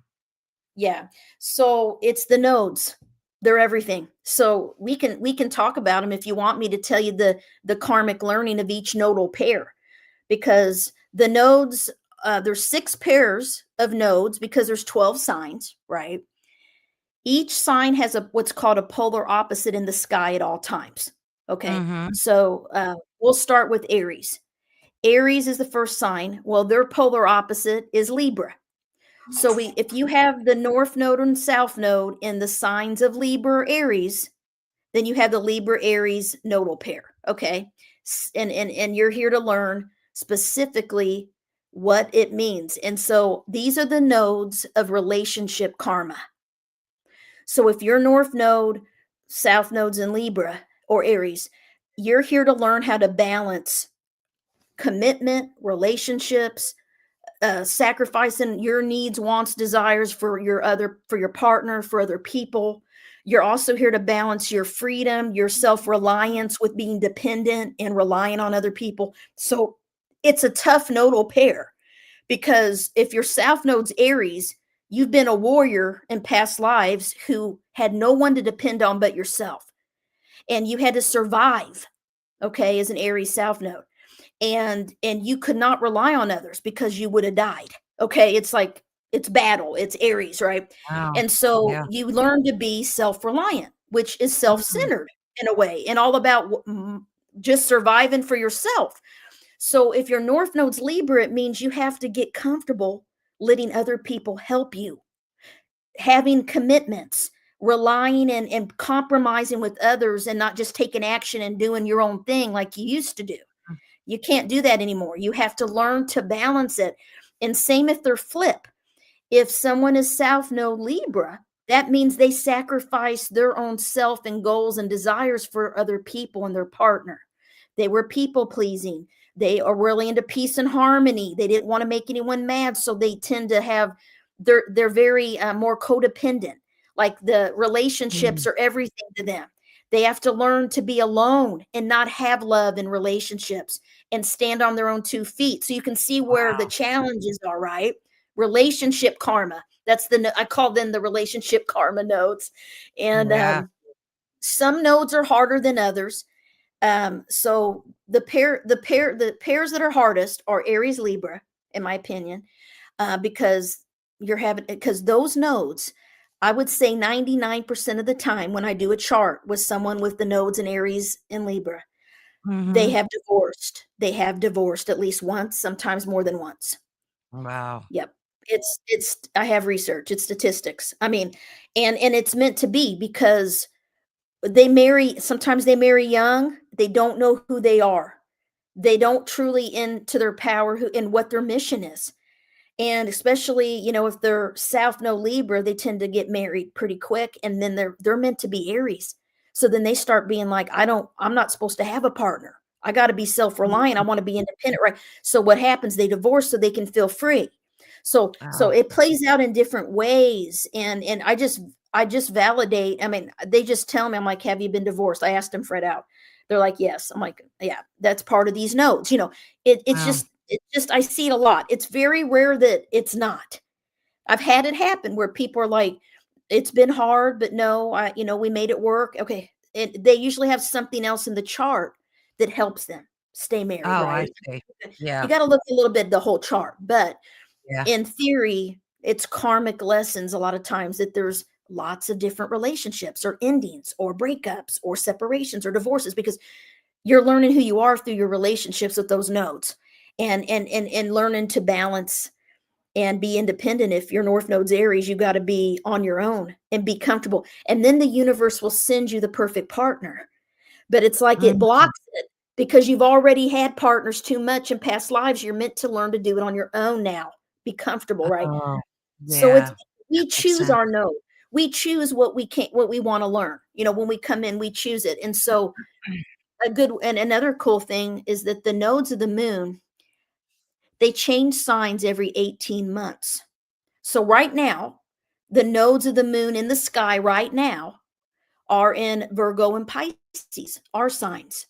yeah. So it's the nodes. They're everything. So we can talk about them if you want me to tell you the karmic learning of each nodal pair, because the nodes there's 6 pairs of nodes because there's 12 signs, right? Each sign has a what's called a polar opposite in the sky at all times. Okay, Mm-hmm. so we'll start with Aries. Aries is the first sign. Well, their polar opposite is Libra. So if you have the North Node and South Node in the signs of Libra or Aries, then you have the Libra Aries nodal pair. Okay, and you're here to learn specifically what it means. And so these are the nodes of relationship karma. So if your North Node, South Node's in Libra or Aries, you're here to learn how to balance commitment, relationships, sacrificing your needs, wants, desires for your partner, for other people. You're also here to balance your freedom, your self-reliance with being dependent and relying on other people. So it's a tough nodal pair because if your South Node's Aries, you've been a warrior in past lives who had no one to depend on but yourself. And you had to survive, okay, as an Aries South Node. And you could not rely on others because you would have died. Okay, it's like it's battle, it's Aries, right? Wow. And so Yeah. you learn to be self-reliant, which is Mm. self-centered in a way and all about just surviving for yourself. So if your North Node's Libra, it means you have to get comfortable letting other people help you, having commitments, relying and compromising with others and not just taking action and doing your own thing like you used to do. You can't do that anymore. You have to learn to balance it. And same if they're flip. If someone is South Node Libra, that means they sacrifice their own self and goals and desires for other people and their partner. They were people pleasing. They are really into peace and harmony. They didn't want to make anyone mad, so they tend to have they're very more codependent. Like the relationships Mm. are everything to them. They have to learn to be alone and not have love in relationships and stand on their own 2 feet. So you can see where the Wow. challenges are, right? Relationship karma. That's I call them the relationship karma nodes. And Yeah. some nodes are harder than others. So the pairs that are hardest are Aries Libra, in my opinion, because because those nodes, I would say 99% of the time when I do a chart with someone with the nodes in Aries and Libra, they Mm-hmm. have divorced. They have divorced at least once, sometimes more than once. Wow. Yep. It's I have research, it's statistics. I mean, and it's meant to be because sometimes they marry young, they don't know who they are. They don't truly into their power who and what their mission is. And especially, if they're South Node Libra, they tend to get married pretty quick and then they're meant to be Aries. So then they start being like, I'm not supposed to have a partner. I got to be self-reliant. I Mhm. want to be independent, right? So what happens? They divorce so they can feel free. So Wow. it plays out in different ways. And I just validate. I mean, they just tell me, I'm like, have you been divorced? I asked them Fred out. They're like, yes. I'm like, yeah, that's part of these nodes. Wow. It's just I see it a lot. It's very rare that it's not. I've had it happen where people are like, "It's been hard, but no, we made it work." Okay, they usually have something else in the chart that helps them stay married, Oh, I right? see. You Yeah. got to look a little bit at the whole chart, but Yeah. in theory, it's karmic lessons a lot of times that there's lots of different relationships or endings or breakups or separations or divorces because you're learning who you are through your relationships with those nodes and learning to balance and be independent. If your North Node's Aries, you got to be on your own and be comfortable. And then the universe will send you the perfect partner. But it's like it Mhm. blocks it because you've already had partners too much in past lives. You're meant to learn to do it on your own now. Be comfortable, right? Oh, So it's yeah. we That makes choose sense. our node. We choose what we want to learn. When we come in, we choose it. And so another cool thing is that the nodes of the moon, they change signs every 18 months. So right now, the nodes of the moon in the sky right now are in Virgo and Pisces, our signs.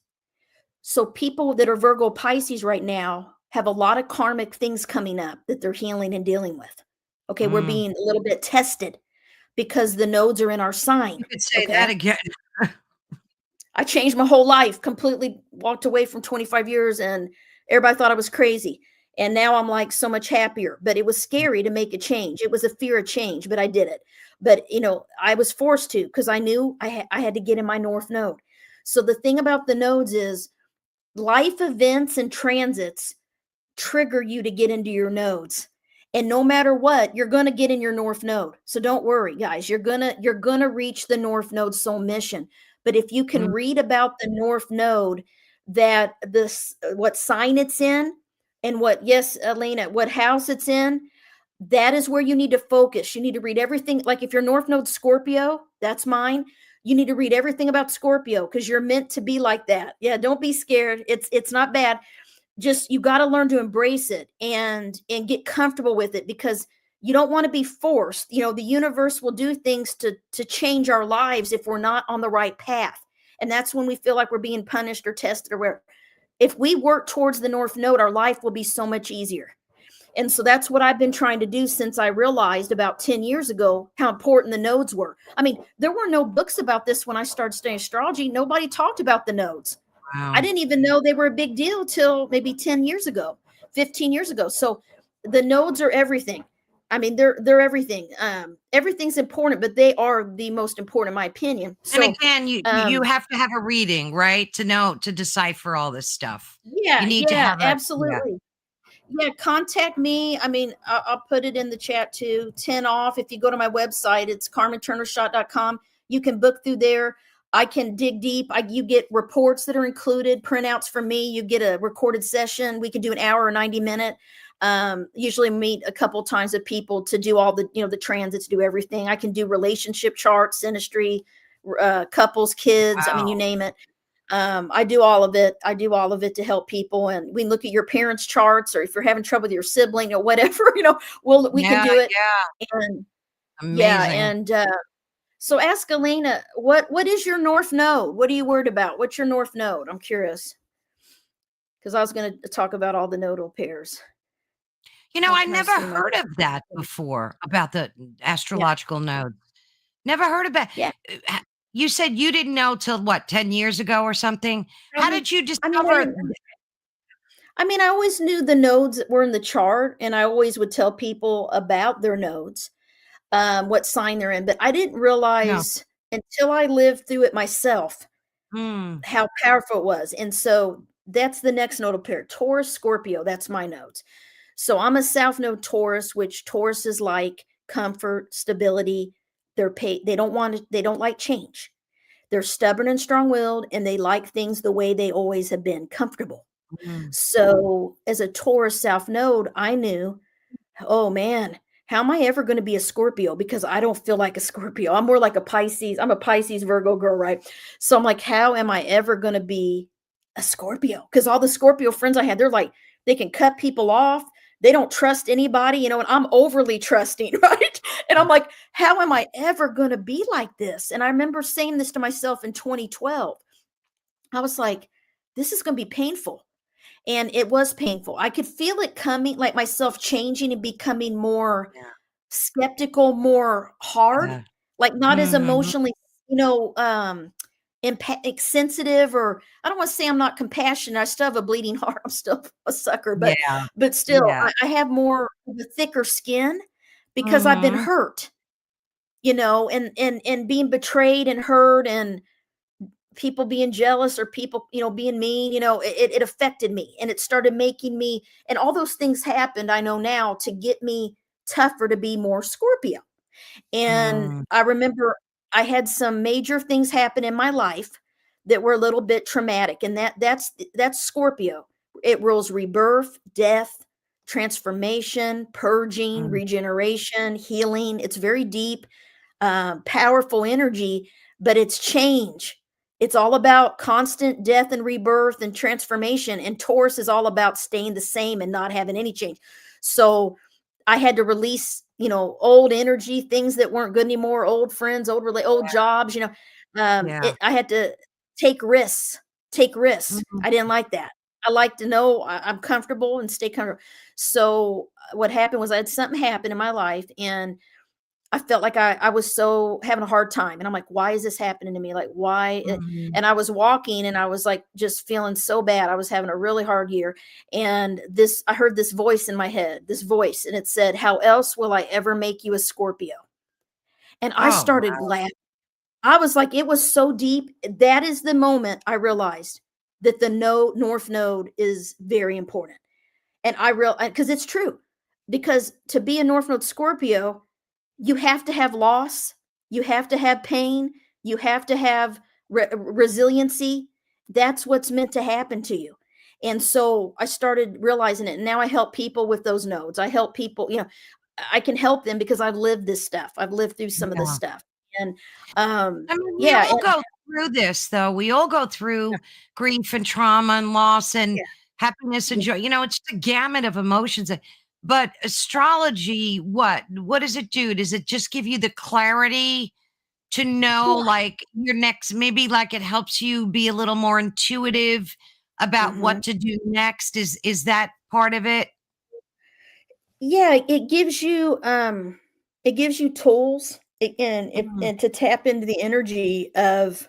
So people that are Virgo Pisces right now have a lot of karmic things coming up that they're healing and dealing with. Okay, we're Mm. being a little bit tested because the nodes are in our sign. You could say that Okay. again. I changed my whole life, completely walked away from 25 years and everybody thought I was crazy. And now I'm like so much happier, but it was scary to make a change. It was a fear of change, but I did it. But I was forced to, because I knew I had to get in my north node. So the thing about the nodes is life events and transits trigger you to get into your nodes. And no matter what, you're going to get in your north node. So don't worry, guys. You're going to reach the north node soul mission. But if you can Mm. read about the north node, that this what sign it's in, and what, yes, Elena, what house it's in, that is where you need to focus. You need to read everything. Like if your north node Scorpio, that's mine. You need to read everything about Scorpio, because you're meant to be like that. Yeah, don't be scared. It's not bad. Just, you got to learn to embrace it and get comfortable with it, because you don't want to be forced. The universe will do things to change our lives if we're not on the right path. And that's when we feel like we're being punished or tested or whatever. If we work towards the north node, our life will be so much easier. And so that's what I've been trying to do since I realized about 10 years ago how important the nodes were. I mean, there were no books about this when I started studying astrology. Nobody talked about the nodes. I Wow. didn't even know they were a big deal till maybe 10 years ago, 15 years ago. So the nodes are everything. I mean, they're everything. Everything's important, but they are the most important, in my opinion. And So again, you have to have a reading, right? To know, to decipher all this stuff. You yeah, need to yeah, have a, yeah. absolutely. Yeah, contact me. I mean, I'll put it in the chat too. 10 off. If you go to my website, it's carmenturnerschott.com. You can book through there. I can dig deep. You get reports that are included, printouts from me. You get a recorded session. We can do an hour or 90-minute. Usually meet a couple times with people to do all the transits, do everything. I can do relationship charts, synastry, couples, kids. I mean, you Wow. name it. I do all of it. I do all of it to help people. And we look at your parents' charts, or if you're having trouble with your sibling or whatever, we can Yeah, do it. yeah. And yeah, Amazing. and so ask Elena, what is your north node? What are you worried about? What's your north node? I'm curious, because I was going to talk about all the nodal pairs. I Can I never see my? heard of that before, about the Yeah, astrological nodes. Never heard of that. yeah. You said you didn't know till what, 10 years ago or something? I How mean, did you I mean, I discover? didn't. I always knew the nodes that were in the chart, and I always would tell people about their nodes, what sign they're in. But I didn't No. realize until I lived through it myself Mm, how powerful it was. And so that's the next nodal pair, Taurus, Scorpio. That's my nodes. So I'm a South Node Taurus, which Taurus is like comfort, stability. They don't want to, they don't like change. They're stubborn and strong-willed, and they like things the way they always have been, comfortable. mm, So as a Taurus South Node, I knew, oh man, how am I ever going to be a Scorpio? Because I don't feel like a Scorpio. I'm more like a Pisces. I'm a Pisces Virgo girl, right? So I'm like, how am I ever going to be a Scorpio? Because all the Scorpio friends I had, they're like, they can cut people off. They don't trust anybody, and I'm overly trusting, right? And I'm like, how am I ever going to be like this? And I remember saying this to myself in 2012. I was like, this is going to be painful. And it was painful. I could feel it coming, like myself changing and becoming more yeah, skeptical, more hard, yeah. like not as Mhm. emotionally, you know, um, sensitive, or I don't want to say I'm not compassionate. I still have a bleeding heart. I'm still a sucker, Yeah, but still, yeah. I have more of a thicker skin because I've been Mhm. hurt, and being betrayed and hurt, and people being jealous, or people, being mean, it affected me, and it started making me, and all those things happened, I know now, to get me tougher to be more Scorpio. And Mm, I remember I had some major things happen in my life that were a little bit traumatic, and that's Scorpio. It rules rebirth, death, transformation, purging, mm, regeneration, healing. It's very deep, powerful energy, but it's change. It's all about constant death and rebirth and transformation. And Taurus is all about staying the same and not having any change. So I had to release, old energy, things that weren't good anymore, old friends, old jobs. yeah. I had to take risks. Take risks. Mhm. I didn't like that. I like to know I'm comfortable and stay comfortable. So what happened was I had something happen in my life, and I felt like I was so having a hard time, and I'm like, why is this happening to me? Like, why? Mhm. And I was walking, and I was like, just feeling so bad. I was having a really hard year, and this I heard this voice in my head, this voice, and it said, "How else will I ever make you a Scorpio?" And I Oh, started wow. laughing. I was like, it was so deep. That is the moment I realized that the no North Node is very important. And I real because it's true. Because to be a North Node Scorpio, you have to have loss, you have to have pain, you have to have resiliency. That's what's meant to happen to you. And so I started realizing it. And now I help people with those nodes. I help people, I can help them because I've lived this stuff. I've lived through some of this Yeah. stuff. And I mean, we yeah, all and go through this, though. We all go through grief and trauma and loss and yeah, happiness and yeah, joy. It's the gamut of emotions. But astrology, what does it do? Does it just give you the clarity to know, well, like, your next, maybe like it helps you be a little more intuitive about mhm. what to do next? Is that part of it? Yeah, it gives you tools, Mm, and to tap into the energy of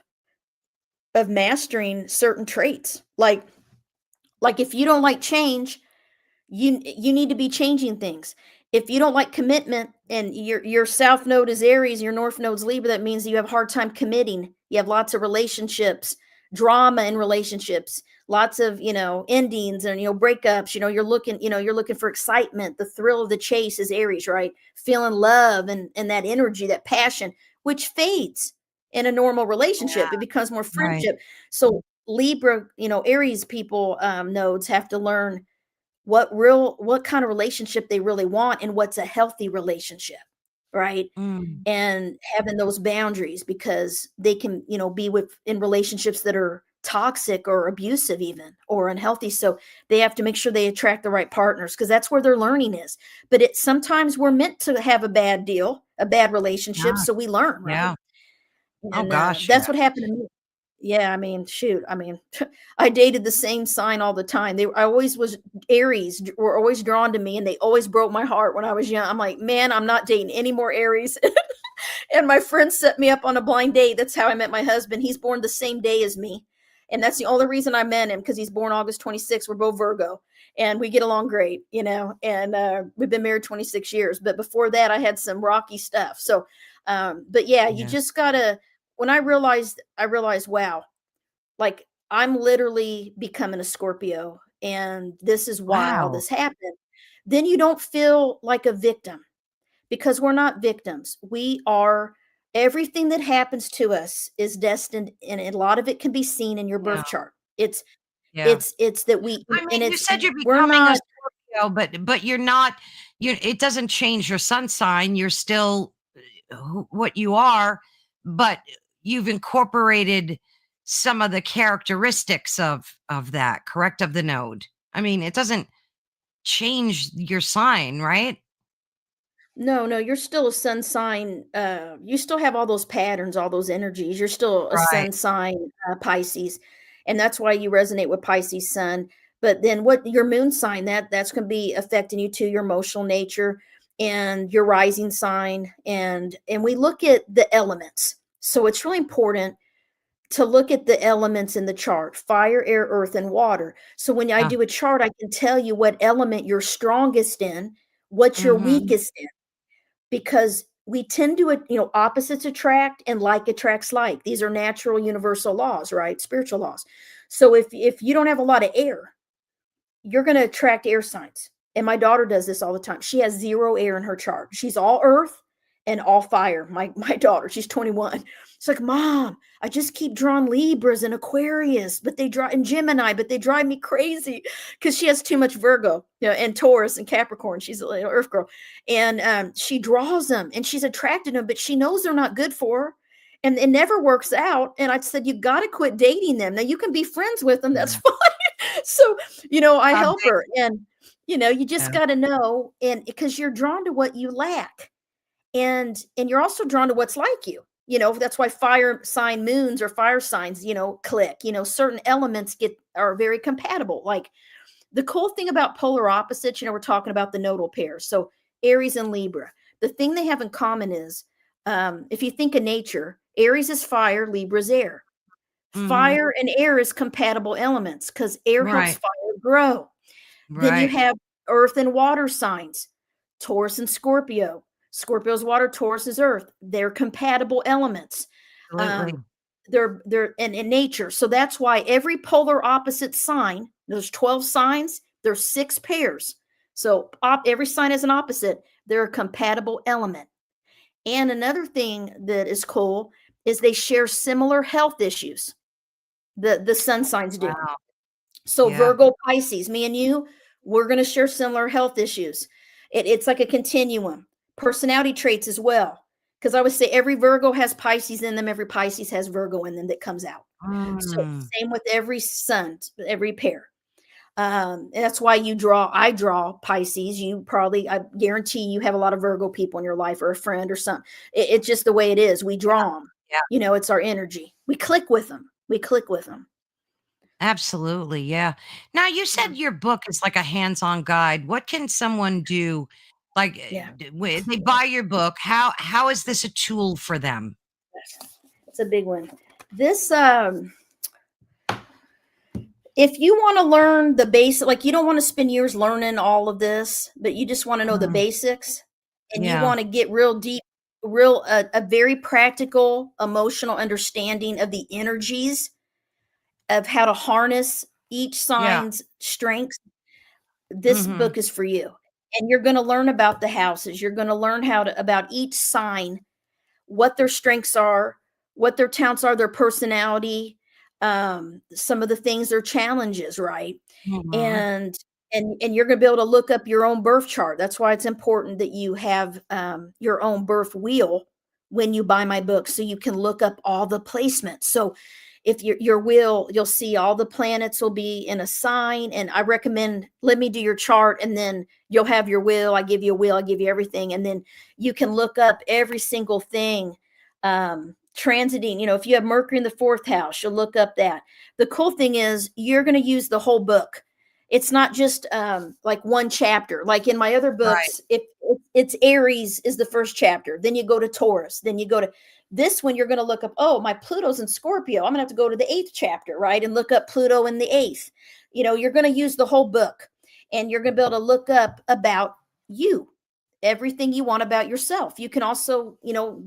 mastering certain traits. Like if you don't like change, you need to be changing things. If you don't like commitment, and your south node is Aries, your north node's Libra, that means you have a hard time committing. You have lots of relationships, drama in relationships, lots of, endings and, breakups. You're looking for excitement. The thrill of the chase is Aries, right? Feeling love and that energy, that passion, which fades in a normal relationship. yeah, It becomes more right. friendship. So Libra, Aries people, nodes have to learn what kind of relationship they really want and what's a healthy relationship, right? Mm, And having those boundaries, because they can, be with in relationships that are toxic or abusive even, or unhealthy. So they have to make sure they attract the right partners, because that's where their learning is. But it sometimes we're meant to have a bad deal, a bad relationship, yeah, so we learn, right? yeah. Oh And gosh, that's yeah. what happened to me. Yeah, I mean, shoot, I mean, I dated the same sign all the time. I always was Aries were always drawn to me, and they always broke my heart when I was young. I'm like, man, I'm not dating any more Aries. And my friend set me up on a blind date. That's how I met my husband. He's born the same day as me. And that's the only reason I met him, because he's born August 26th. We're both Virgo, and we get along great, and we've been married 26 years. But before that, I had some rocky stuff. So, but yeah, you Yeah. just gotta, when I realized, wow, like I'm literally becoming a Scorpio, and this is why all Wow. this happened. Then you don't feel like a victim, because we're not victims. We are Everything that happens to us is destined, and a lot of it can be seen in your Yeah, birth chart. It's yeah. it's it's that we I and mean, you it's said you're we're becoming a not. Scorpio, but you're not. You. It doesn't change your sun sign. You're still what you are, but you've incorporated some of the characteristics of that, correct? Of the node. I mean, it doesn't change your sign, right? No, no, you're still a sun sign. You still have all those patterns, all those energies. You're still a Right. sun sign, Pisces, and that's why you resonate with Pisces sun. But then, what your moon sign, that's going to be affecting you too, your emotional nature and your rising sign, and we look at the elements. So it's really important to look at the elements in the chart: fire, air, earth, and water. So when I Yeah. do a chart, I can tell you what element you're strongest in, what you're Hmm. weakest in, because we tend to, opposites attract and like attracts like. These are natural universal laws, right? Spiritual laws. So if you don't have a lot of air, you're going to attract air signs. And my daughter does this all the time. She has zero air in her chart. She's all earth and all fire. My daughter, she's 21. It's like, Mom, I just keep drawing Libras and Aquarius, but they drive and Gemini, but they drive me crazy, because she has too much Virgo, and Taurus and Capricorn. She's a little Earth girl, and she draws them and she's attracted them, but she knows they're not good for her, and it never works out. And I said, you got to quit dating them. Now you can be friends with them, that's Yeah. fine. So, I How help big? her, and you just Yeah. got to know, and because you're drawn to what you lack, and you're also drawn to what's like you. That's why fire sign moons or fire signs, click. Certain elements are very compatible. Like the cool thing about polar opposites, we're talking about the nodal pairs. So Aries and Libra. the thing they have in common is, if you think of nature, Aries is fire, Libra is air. Mhm. Fire and air is compatible elements because air helps Right. fire grow. Then you Right. have earth and water signs, Taurus and Scorpio. Scorpio's water, Taurus is earth. They're compatible elements. Absolutely. Um, they're in nature. So that's why every polar opposite sign, those 12 signs, there's 6 pairs. So every sign has an opposite. They're a compatible element. And another thing that is cool is they share similar health issues. The sun signs do. Wow. So Yeah. Virgo, Pisces, me and you, we're going to share similar health issues. It's like a continuum. Personality traits as well. Because I would say every Virgo has Pisces in them, every Pisces has Virgo in them that comes out. So Mm. same with every sun, every pair. And that's why I draw Pisces. You probably, I guarantee you have a lot of Virgo people in your life or a friend or something. It's just the way it is. We draw them. Yeah. It's our energy. We click with them. We click with them. Absolutely, yeah. Now you Yeah. said your book is like a hands-on guide. What can someone do? Like, Yeah. they buy your book, how is this a tool for them? It's a big one. This if you want to learn the basic, like you don't want to spend years learning all of this, but you just want to know the Mm, basics and you yeah, want to get real deep, real a very practical emotional understanding of the energies of how to harness each yeah, sign's strengths, this mhm, book is for you. And you're going to learn about the houses. You're going to learn how to about each sign, what their strengths are, what their talents are, their personality, some of the things, their challenges, right? mhm, And and you're going to be able to look up your own birth chart. That's why it's important that you have your own birth wheel when you buy my book, so you can look up all the placements. So if your wheel, you'll see all the planets will be in a sign. And I recommend let me do your chart, and then you'll have your wheel. I give you a wheel, I give you everything, and then you can look up every single thing transiting. If you have Mercury in the 4th house, you'll look up that. The cool thing is you're going to use the whole book. It's not just like one chapter. Like in my other right, books, if it's Aries is the first chapter, then you go to Taurus, then you go to this one. You're going to look up, oh, my Pluto's in Scorpio, I'm going to have to go to the 8th chapter, right, and look up Pluto in the 8th. You're going to use the whole book, and you're going to be able to look up about you, everything you want about yourself. You can also,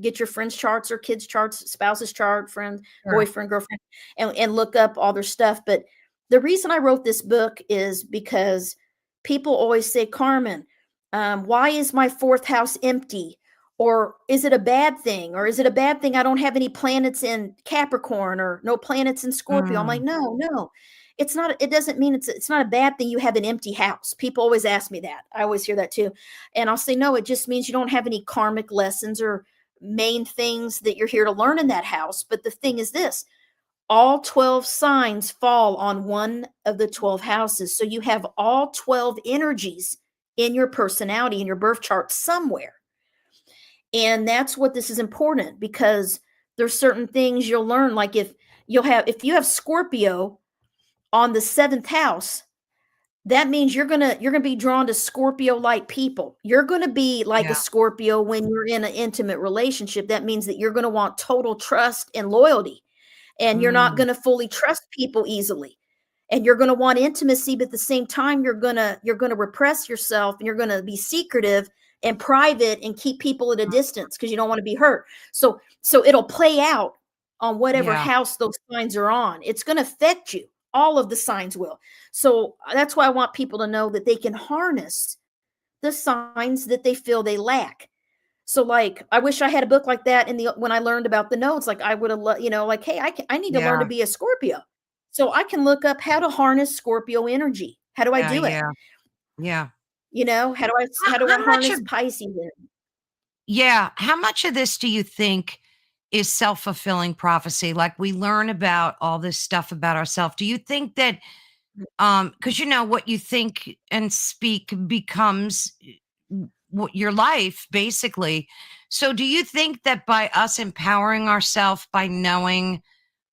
get your friends' charts or kids' charts, spouse's chart, friend, sure, boyfriend, girlfriend, and look up all their stuff. But the reason I wrote this book is because people always say, Carmen, why is my 4th house empty? Or is it a bad thing? Or is it a bad thing I don't have any planets in Capricorn or no planets in Scorpio? I'm like, mm, no, no. It's not, it doesn't mean it's not a bad thing you have an empty house. People always ask me that. I always hear that too. And I'll say, no, it just means you don't have any karmic lessons or main things that you're here to learn in that house. But the thing is this, all 12 signs fall on one of the 12 houses. So you have all 12 energies in your personality, in your birth chart somewhere. And that's what this is important, because there's certain things you'll learn. Like if you have Scorpio on the 7th house, that means you're gonna be drawn to Scorpio like people. You're gonna be like a yeah, Scorpio when you're in an intimate relationship. That means that you're gonna want total trust and loyalty, and you're not mm, gonna fully trust people easily. And you're gonna want intimacy, but at the same time, you're gonna repress yourself, and you're gonna be secretive and private and keep people at a distance because you don't want to be hurt. So it'll play out on whatever yeah, house those signs are on. It's gonna affect you. All of the signs will. So that's why I want people to know that they can harness the signs that they feel they lack. So like I wish I had a book like that in the when I learned about the nodes, like I would have like, hey, I need to learn to yeah, be a Scorpio. So I can look up how to harness Scorpio energy. How do I yeah, do it? yeah, yeah. How do I How much harness of Pisces energy? Yeah, how much of this do you think is self-fulfilling prophecy? Like, we learn about all this stuff about ourselves. Do you think that, because what you think and speak becomes what your life basically. So do you think that by us empowering ourselves by knowing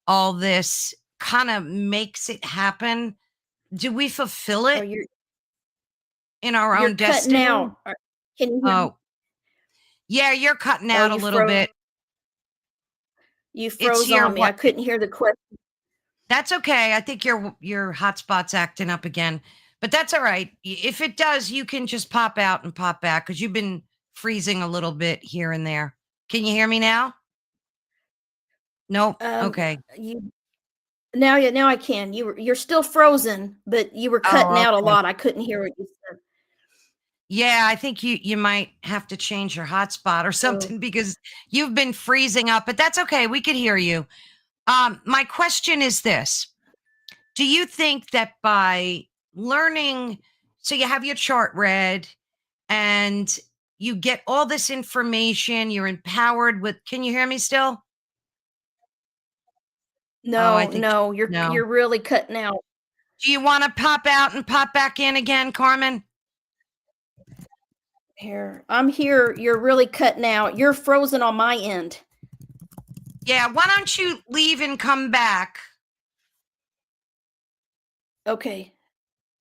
all this kind of makes it happen? Do we fulfill Or it you're in our you're own cutting destiny? out. Can you hear me? Oh, Yeah, you're cutting Oh, out a little bit. you It's froze your on me. I what? couldn't hear the question. That's okay. I think your hotspot's acting up again, but that's all right. If it does, you can just pop out and pop back because you've been freezing a little bit here and there. Can you hear me now? Nope. Um, Okay. you now, yeah, now I can. You're still frozen, but you were cutting Oh, out a okay. lot. I couldn't hear what you said. Yeah, I think you might have to change your hotspot or Oh, something because you've been freezing up, but that's okay. We could hear you. My question is this. Do you think that by learning, so you have your chart read and you get all this information, you're empowered with, can you hear me still? Oh, I no, think no, no. you're really cutting out. Do you want to pop out and pop back in again, Carmen? Here, I'm here. You're really cutting out. You're frozen on my end. Yeah, why don't you leave and come back? Okay,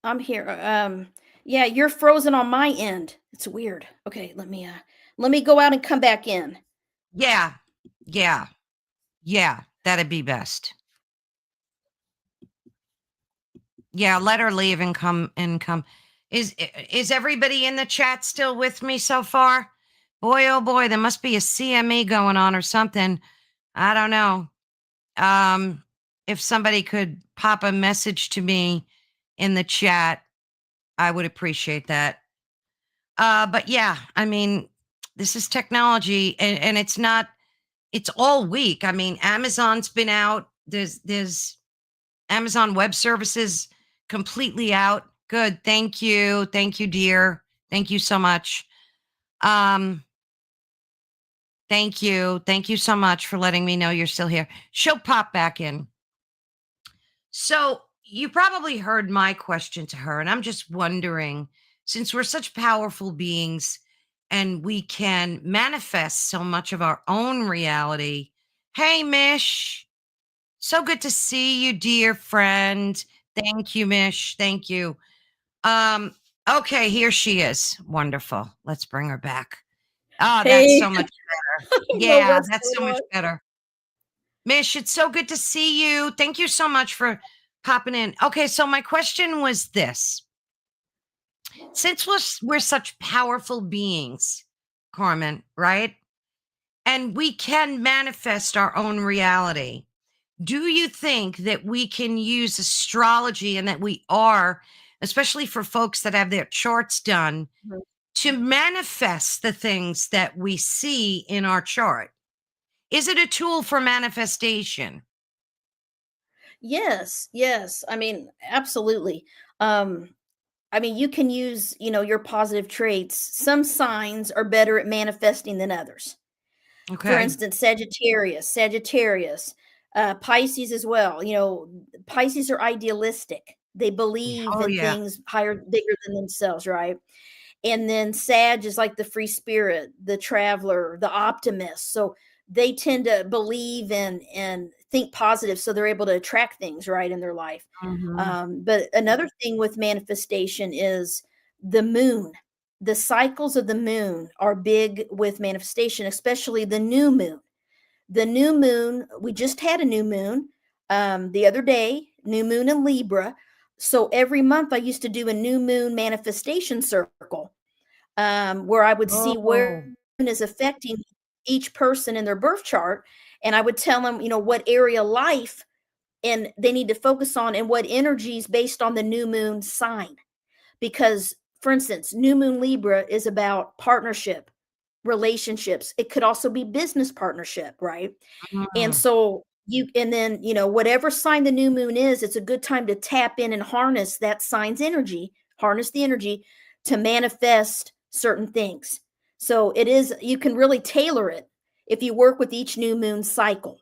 I'm here. Yeah, you're frozen on my end. It's weird. Okay, let me go out and come back in. Yeah, yeah, yeah, that'd be best. Yeah, let her leave and come and come. Is everybody in the chat still with me so far? Boy, oh boy, there must be a CME going on or something. I don't know. Um, if somebody could pop a message to me in the chat, I would appreciate that. But yeah, I mean, this is technology and it's not, it's all week. I mean, Amazon's been out. There's Amazon Web Services completely out. Good. Thank you. Thank you, dear. Thank you so much. Um, thank you. Thank you so much for letting me know you're still here. She'll pop back in. So you probably heard my question to her, and I'm just wondering, since we're such powerful beings and we can manifest so much of our own reality. Hey, Mish. So good to see you, dear friend. Thank you, Mish. Thank you. Um, okay, here she is. Wonderful. Let's bring her back. Oh, that's Hey, so much better. I don't know Yeah, what's that's going so much on. better. Mish, it's so good to see you. Thank you so much for popping in. Okay, so my question was this. Since we're such powerful beings, Carmen, right? And we can manifest our own reality. Do you think that we can use astrology and that we are, especially for folks that have their charts done, Mhm. to manifest the things that we see in our chart? Is it a tool for manifestation? Yes, yes. I mean, absolutely. Um, I mean, you can use, your positive traits. Some signs are better at manifesting than others. For Okay. instance, Sagittarius, Pisces as well. Pisces are idealistic. They believe Oh, in yeah. things higher, bigger than themselves, right? And then Sag is like the free spirit, the traveler, the optimist. So they tend to believe and think positive, so they're able to attract things right in their life. Hmm. But another thing with manifestation is the moon. The cycles of the moon are big with manifestation, especially the new moon. The new moon, we just had a new moon the other day, new moon in Libra. So every month I used to do a new moon manifestation circle, where I would see where Oh, moon is affecting each person in their birth chart. And I would tell them, what area of life and they need to focus on and what energies based on the new moon sign. Because, for instance, new moon Libra is about partnership, relationships. It could also be business partnership, right? And mm, so and then, whatever sign the new moon is, it's a good time to tap in and harness that sign's energy, harness the energy to manifest certain things. So you can really tailor it if you work with each new moon cycle.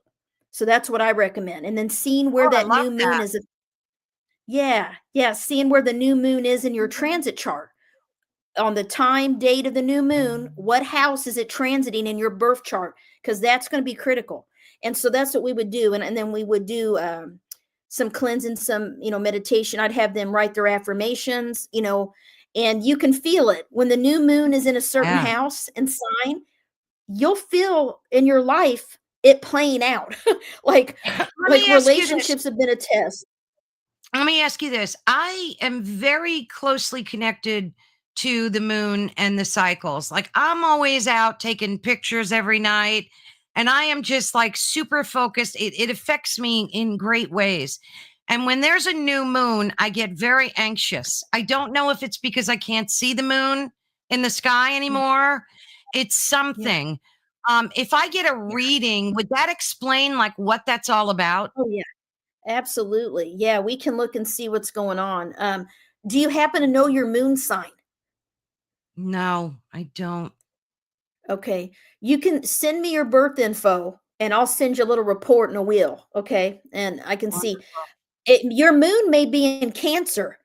So that's what I recommend. And then seeing where oh, I that love new moon that. is. Yeah, yeah, seeing where the new moon is in your transit chart on the time date of the new moon, what house is it transiting in your birth chart? Because that's going to be critical. And so that's what we would do. And then we would do some cleansing, some, meditation. I'd have them write their affirmations, and you can feel it when the new moon is in a certain Yeah. house and sign. you'll feel in your life it playing out. like Let like me ask you this. relationships have been a test. Let me ask you this. I am very closely connected to the moon and the cycles. Like I'm always out taking pictures every night and I am just like super focused. It affects me in great ways. And when there's a new moon, I get very anxious. I don't know if it's because I can't see the moon in the sky Yeah, anymore. It's yeah, something. If I get a yeah. reading, would that explain like what that's all about? Oh yeah, absolutely. Yeah, we can look and see what's going on. Do you happen to know your moon sign? No, I don't. Okay. You can send me your birth info and I'll send you a little report and a wheel. Okay. And I can see it. Your moon may be in Cancer.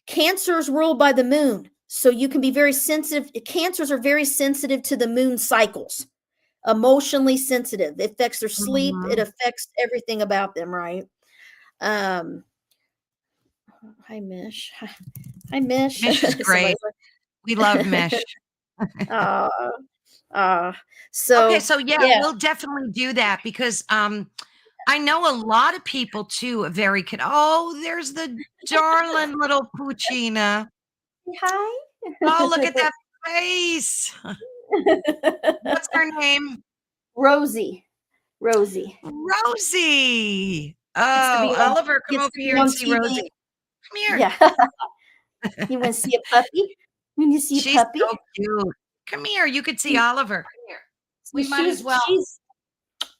Cancer is ruled by the moon. So you can be very sensitive. Cancers are very sensitive to the moon cycles, emotionally sensitive. It affects their sleep. It Mhm. affects everything about them, right? Um, Hi, Mish. Hi, Mish. Mesh is Somebody's great. We love like, mesh. uh, uh, Okay, so so yeah, yeah. we'll definitely do that because I know a lot of people too are very oh, there's the darling little Puccina. Oh, look at Hi. that face. What's her name? Rosie. Rosie. Rosie. Gets to Oh, be on Oliver, come gets over to be here and on see TV. Rosie. Come here. Yeah. You wanna see a puppy? You wanna see a She's puppy? so cute. Come here. You could see She Oliver. Come here. see, We might as well.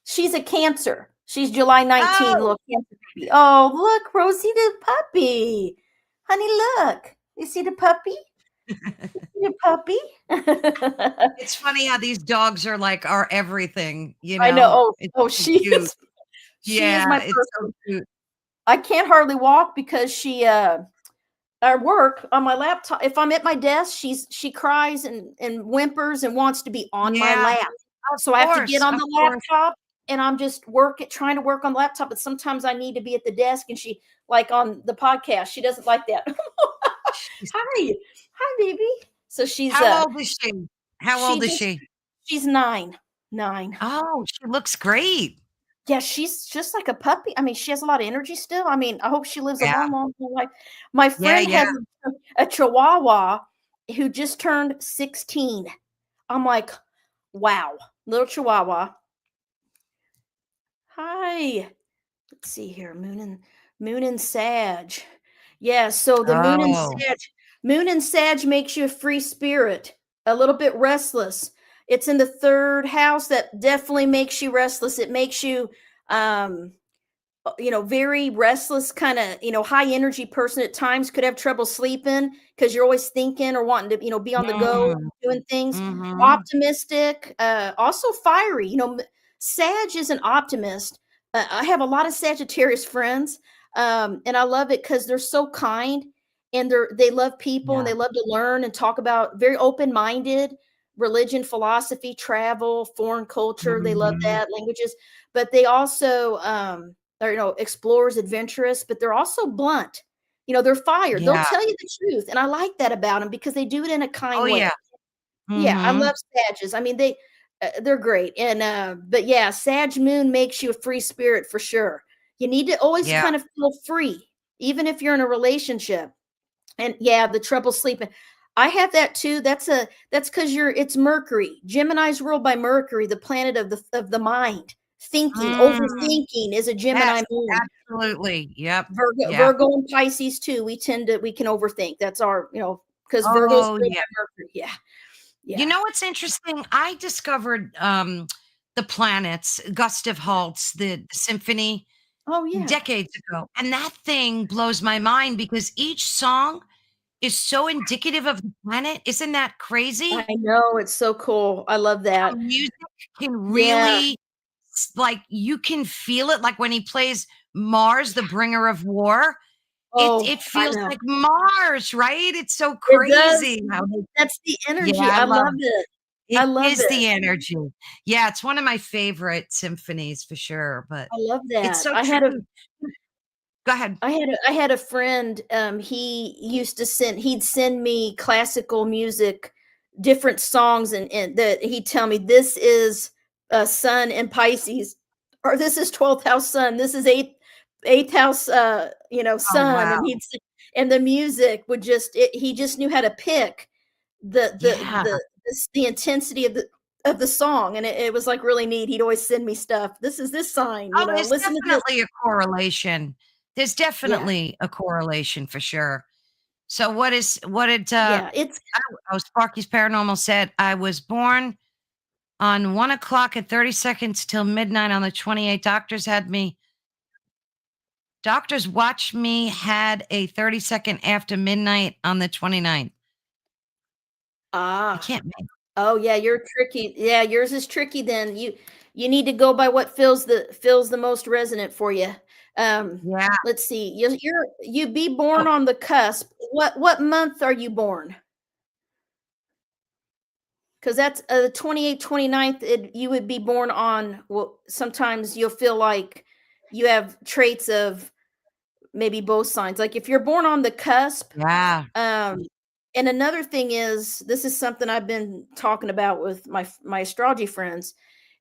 she's a Cancer. She's July 19, Oh, little Cancer baby. Oh, look, Rosie the puppy. Honey, look. You see the puppy? You puppy? it's funny how these dogs are like our everything, you I know. know? Oh, It's oh, so cute. she is Yeah, my it's so person. cute. I can't hardly walk because I work on my laptop. If I'm at my desk, she cries and whimpers and wants to be on my Yeah, lap. So I have to get on of the course. laptop and I'm just trying to work on the laptop. But sometimes I need to be at the desk and she like on the podcast, she doesn't like that. She's Hi. Hi, baby. So how old is she? How she old is just she? she's 9. 9. Oh, she looks great. Yeah, she's just like a puppy. I mean, she has a lot of energy still. I mean, I hope she lives a Yeah, long, long life. My yeah, friend yeah. has a Chihuahua who just turned 16. I'm like, wow, little Chihuahua. Hi. Let's see here. Moon and Sag. Yeah, so the Oh, Moon and Sag makes you a free spirit, a little bit restless. It's in the third house that definitely makes you restless. It makes you um very restless, kind of, high energy person at times, could have trouble sleeping because you're always thinking or wanting to, be on the go, mm, doing things. mhm. Optimistic, also fiery. Sag is an optimist. I have a lot of Sagittarius friends, and I love it because they're so kind and they love people and Yeah. they love to learn and talk about very open minded religion, philosophy, travel, foreign culture. They love Mhm. that languages, but they also or explorers, adventurous, but they're also blunt. They're fire. They'll Yeah. tell you the truth, and I like that about them because they do it in a Oh, kind yeah. way. Yeah, I Mhm. love Sages. I mean, they're great, and but yeah, Sag Moon makes you a free spirit for sure. You need to always Yeah. kind of feel free, even if you're in a relationship. And yeah, the trouble sleeping. I have that too. That's because it's Mercury. Gemini's ruled by Mercury, the planet of the mind. Thinking, Mm, overthinking is a Gemini yes, moon. absolutely. Yep. Virgo, Yep. Virgo and Pisces too. We can overthink. That's our, because Virgo's Oh, ruled yeah. by Mercury. Yeah, You yeah. know what's interesting? I discovered, the planets, Gustav Holst's the symphony Oh yeah. decades ago, and that thing blows my mind because each song is so indicative of the planet. Isn't that I crazy? know, it's so cool. I love How that. music can Yeah. really like, you can feel it, like, when he plays Mars, the bringer of war, it Oh, I feels know. like Mars, right? It's so It does. crazy how they That's the yeah, energy. I I love love it. it I love is it. the energy. Yeah, it's one of my favorite symphonies for sure, but I love it's that. so true. Go ahead. I had a friend, he'd send me classical music different songs, and that he'd tell me, this is sun in Pisces, or this is 12th house sun, this is eighth house Oh, sun, wow. and and the music would he just knew how to pick Yeah. the intensity of the song, and it was like really neat. He'd always send me stuff. This is this sign, Oh, there's listen to this. definitely a correlation. There's Yeah. definitely a correlation for sure. So what did, Yeah, it's oh, Sparky's Paranormal said, I was born on 1 o'clock at 30 seconds till midnight on the 28th. Doctors watched me had a 30-second after midnight on the 29th. I ah. can't make Oh, yeah, you're tricky. Yeah, yours is tricky then. You need to go by what feels the most resonant for you. Yeah. Let's see. You be born Oh, on the cusp. What month are you born? Because that's the 28th, 29th, you would be born on, well, sometimes you'll feel like you have traits of maybe both signs. Like if you're born on the cusp, yeah. um, and another thing is, this is something I've been talking about with my astrology friends,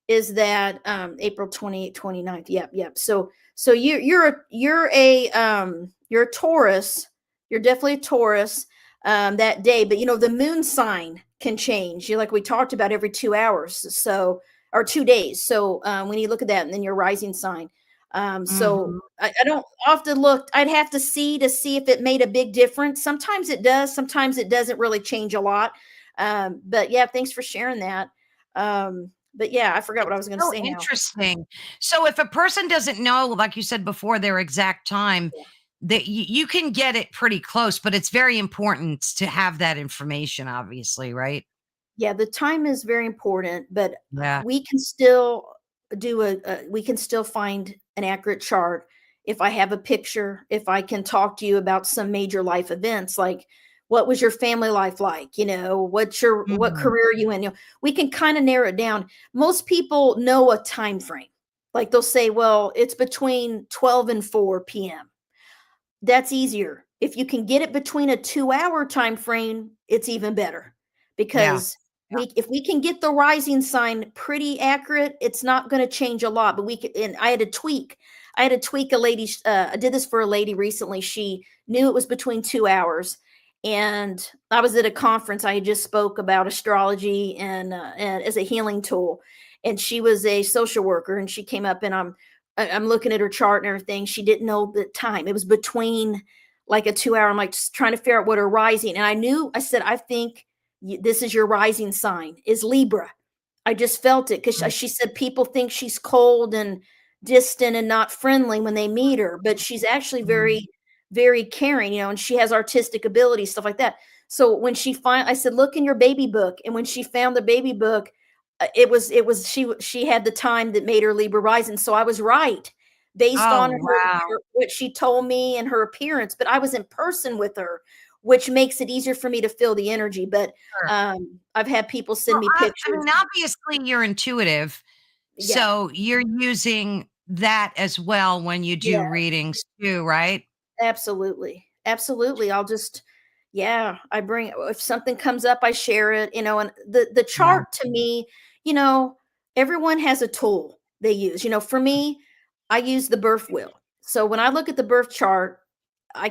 is that April 28th, 29th. Yep, yep. So you're a Taurus. You're definitely a Taurus that day, but the moon sign can change. You like we talked about every 2 hours, so or 2 days. So when you look at that, and then your rising sign. So Mhm. I don't often look. I'd have to see if it made a big difference. Sometimes it does. Sometimes it doesn't really change a lot. But yeah, thanks for sharing that. But yeah, I forgot what I was going to So say now. interesting. So if a person doesn't know, like you said before, their exact time, Yeah. that you can get it pretty close, but it's very important to have that information, obviously, right? Yeah, the time is very important, but Yeah. we can still we can still find an accurate chart if I have a picture, if I can talk to you about some major life events, like what was your family life like? What Mhm. career are you in? We can kind of narrow it down. Most people know a time frame. Like they'll say, well, it's between 12 and 4 p.m. That's easier. If you can get it between a 2 hour time frame, it's even better, Yeah. because Yeah. if we can get the rising sign pretty accurate, it's not going to change a lot. But we can, and I had to tweak a lady's. I did this for a lady recently. She knew it was between 2 hours, and I was at a conference. I had just spoke about astrology and as a healing tool, and she was a social worker, and she came up, and I'm looking at her chart and everything. She didn't know the time. It was between like a 2 hour. I'm like just trying to figure out what her rising. And I knew, I said, I think this is your rising sign is Libra. I just felt it because Mm, she said people think she's cold and distant and not friendly when they meet her, but she's actually mm. very, very caring, and she has artistic ability, stuff like that. So when I said, look in your baby book. And when she found the baby book, she had the time that made her Libra rising. So I was right based Oh, on wow. what she told me and her appearance, but I was in person with her, which makes it easier for me to feel the energy. But Sure. I've had people send Well, me I pictures. mean, obviously you're intuitive, Yeah. so you're using that as well when you Yeah. do readings too, right? Absolutely. Absolutely. Yeah, I bring, if something comes up, I share it, and the Yeah. chart to me, you know, everyone has a tool they use. For me, I use the birth wheel. So when I look at the birth chart, I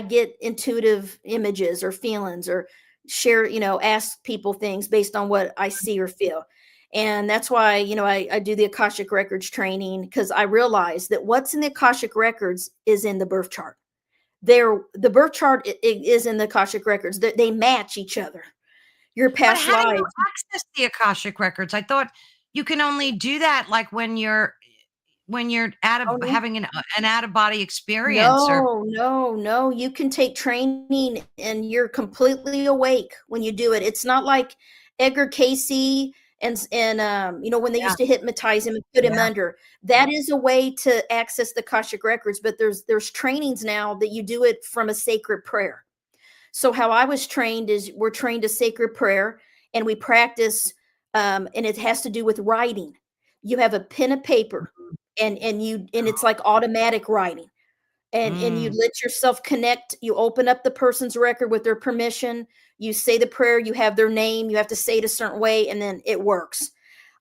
get intuitive images or feelings, or share, ask people things based on what I see or feel. And that's why, I do the Akashic Records training, because I realize that what's in the Akashic Records is in the birth chart. The birth chart is in the Akashic Records. They match each other. Your But past how do you lives. access the Akashic records? I thought you can only do that, like, when you're out Oh of no. having an out of body experience or No, no, no. You can take training and you're completely awake when you do it. It's not like Edgar Casey and when they yeah, used to hypnotize him and put him yeah. under. That is a way to access the Akashic Records, but there's trainings now that you do it from a sacred prayer. So how I was trained is we're trained a sacred prayer, and we practice, and it has to do with writing. You have a pen and paper, Mhm. and it's like automatic writing. and you Mm. let yourself connect. You open up the person's record with their permission. You say the prayer, you have their name, you have to say it a certain way, and then it works.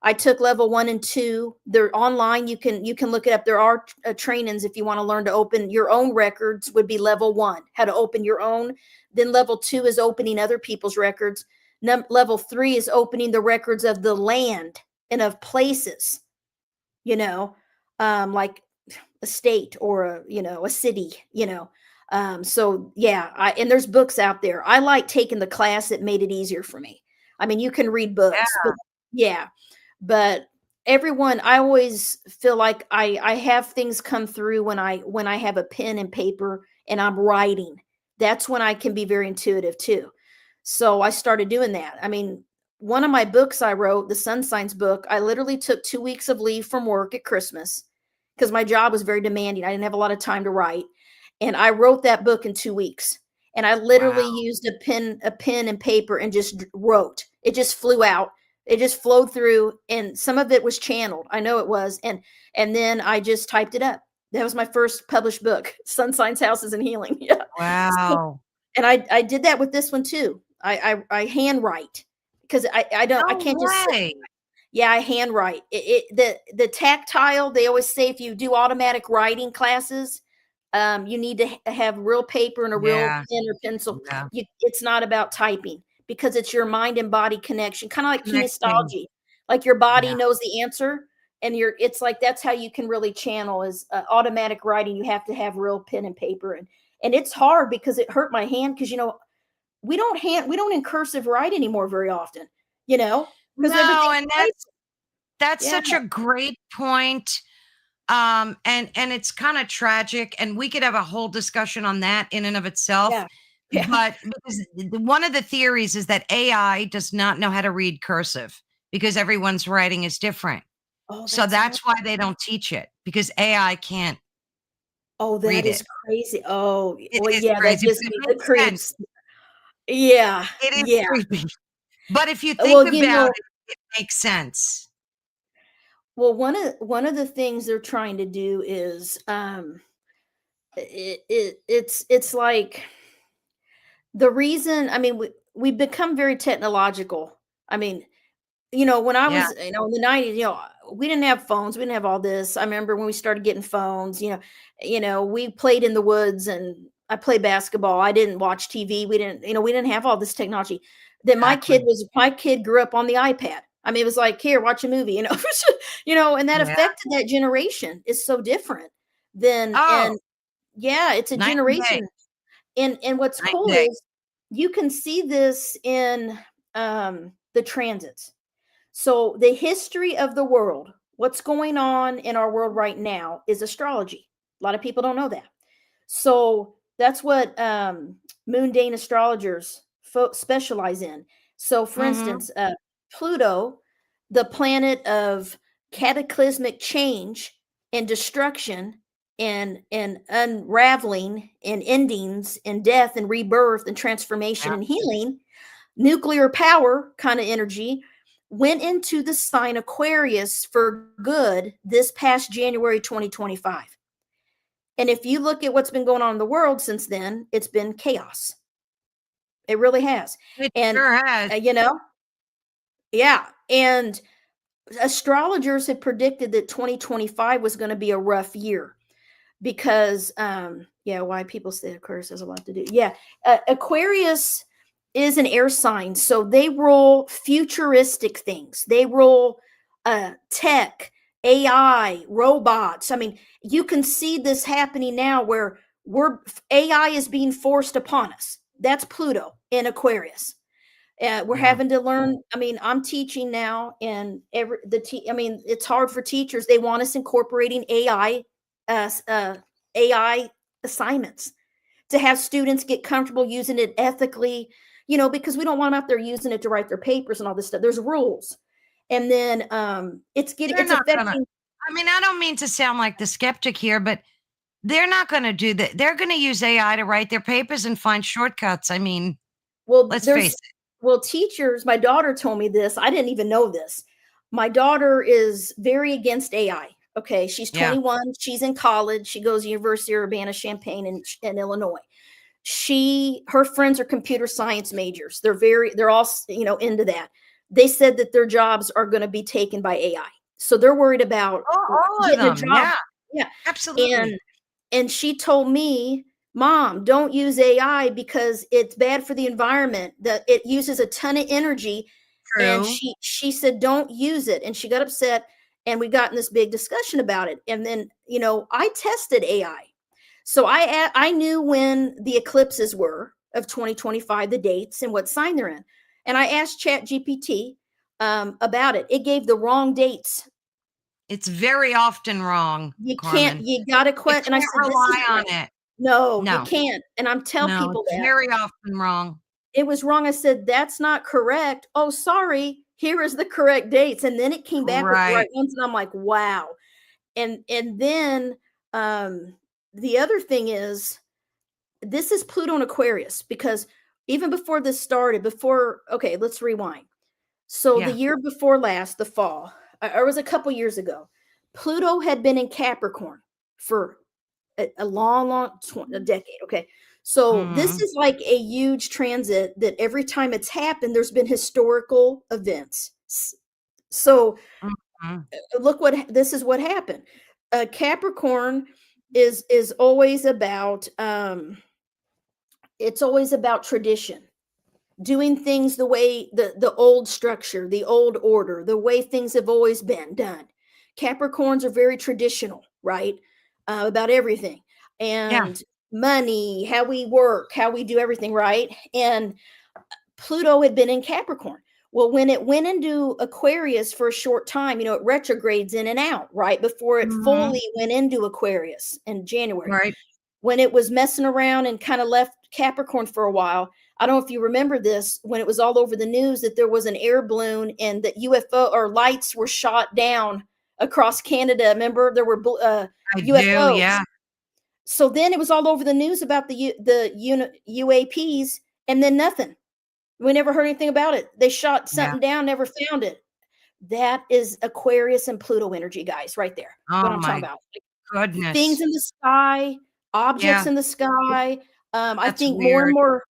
I took level 1 and 2. They're online. You can look it up. There are trainings if you want to learn to open your own records. Would be level 1, how to open your own. Then level 2 is opening other people's records. Level 3 is opening the records of the land and of places. You know, like a state or a city. So yeah, and there's books out there. I like taking the class that made it easier for me. I mean, you can read books, but yeah, but everyone, I always feel like I have things come through when I have a pen and paper and I'm writing. That's when I can be very intuitive too. So I started doing that. I mean, one of my books I wrote, the sun signs book, I literally took 2 weeks of leave from work at Christmas because my job was very demanding. I didn't have a lot of time to write. And I wrote that book in 2 weeks. And I Wow. literally used a pen and paper and just wrote. It just flew out. It just flowed through, and some of it was channeled. I know it was. And then I just typed it up. That was my first published book, Sun Signs, Houses, and Healing. Yeah. So, Wow. and I did that with this one too. I handwrite because I No can't just say. way. Yeah, I handwrite. The tactile, they always say if you do automatic writing classes, you need to have real paper and a real Yeah. pen or pencil. Yeah. It's not about typing because it's your mind and body connection, kind of like Connecting. kinesiology. Like your body Yeah. knows the answer, and it's like that's how you can really channel is automatic writing. You have to have real pen and paper, and it's hard because it hurt my hand because we don't in cursive write anymore very often, because No, everything's and typed. that's Yeah. such a great point. And it's kind of tragic, and we could have a whole discussion on that in and of itself. Yeah. Yeah. But because one of the theories is that AI does not know how to read cursive because everyone's writing is different. Oh, So that's right. that's why they don't teach it because AI can't Oh, that read is it. crazy. Oh, It well, is yeah, that crazy, gives but it me the makes sense. creeps. Yeah. It is Yeah. creepy. But if you think Well, about it, it makes sense. one of the things they're trying to do is it's like the reason, I mean, we've become very technological. I mean, when I Yeah, was, in the 90s, we didn't have phones. We didn't have all this. I remember when we started getting phones, we played in the woods and I played basketball. I didn't watch TV. We didn't have all this technology. Then exactly. my kid grew up on the iPad. I mean, it was like, here, watch a movie, and that Yeah. affected that generation is so different than, Oh, and yeah, it's a night and day. generation. And what's Night and cool day. is you can see this in the transits. So, the history of the world, what's going on in our world right now is astrology. A lot of people don't know that. So, that's what mundane astrologers specialize in. So, for Mhm. instance, Pluto, the planet of cataclysmic change and destruction and unraveling and endings and death and rebirth and transformation Yeah. and healing, nuclear power kind of energy, went into the sign Aquarius for good this past January 2025. And if you look at what's been going on in the world since then, it's been chaos. It really has. It And, sure has. uh, you know, yeah. And astrologers had predicted that 2025 was going to be a rough year because, yeah, why people say Aquarius has a lot to do. Yeah. Aquarius is an air sign. So they rule futuristic things. They rule tech, AI, robots. I mean, you can see this happening now where AI is being forced upon us. That's Pluto in Aquarius. We're Yeah. having to learn. I mean, I'm teaching now, and I mean, it's hard for teachers. They want us incorporating uh, uh, AI assignments to have students get comfortable using it ethically. Because we don't want them out there using it to write their papers and all this stuff. There's rules, and then They're it's not gonna affecting. I mean, I don't mean to sound like the skeptic here, but they're not gonna do that. They're gonna use AI to write their papers and find shortcuts. I mean, Well, let's face it. teachers, my daughter told me this. I didn't even know this. My daughter is very against AI. Okay, she's Yeah. 21. She's in college. She goes to University of Urbana-Champaign in Illinois. Her friends are computer science majors. They're all, into that. They said that their jobs are going to be taken by AI. So they're worried about All of getting a them. job. Yeah, Yeah. absolutely. And she told me, Mom, don't use AI because it's bad for the environment. That it uses a ton of energy. And True. she said, don't use it. And she got upset, and we got in this big discussion about it. And then, I tested AI. So I knew when the eclipses were of 2025, the dates and what sign they're in. And I asked Chat GPT about it. It gave the wrong dates. It's very often wrong, Carmen. You gotta You quit. And I can't said, this rely isn't on right. it. No, you No, can't. And I'm tell no, people it's that very often wrong. it was wrong. I said, that's not correct. Oh, sorry. Here is the correct dates. And then it came back with the right Right. ones. And I'm like, wow. And then the other thing is, this is Pluto and Aquarius, because even before this started, okay, let's rewind. So the Yeah. year before last, the fall, or it was a couple years ago, Pluto had been in Capricorn for a long, a decade. Okay. So this Mhm. is like a huge transit that every time it's happened, there's been historical events. So Mhm. look this is what happened. Capricorn is always about it's always about tradition, doing things the way the old structure, the old order, the way things have always been done. Capricorns are very traditional, right? About everything, Yeah. and money, how we work, how we do everything, right? And Pluto had been in Capricorn. Well, when it went into Aquarius for a short time, it retrogrades in and out, right? Before it Mhm. fully went into Aquarius in January. Right. When it was messing around and kind of left Capricorn for a while, I don't know if you remember this, when it was all over the news that there was an air balloon and that UFO or lights were shot down across Canada. Remember, there were I do, UFOs. yeah. So then it was all over the news about the UAPs, and then nothing. We never heard anything about it. They shot Yeah. something down, never found it. That is Aquarius and Pluto energy, guys, right there. What Oh I'm talking my about. Things goodness. in the sky, objects Yeah, in the sky. I that's think more and weird.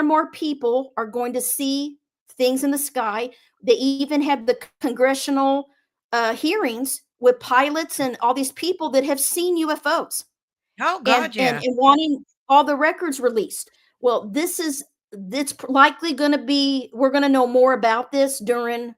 more people are going to see things in the sky. They even had the congressional hearings with pilots and all these people that have seen UFOs, Oh and god, and yeah. and wanting all the records released. Well, it's likely going to be. We're going to know more about this during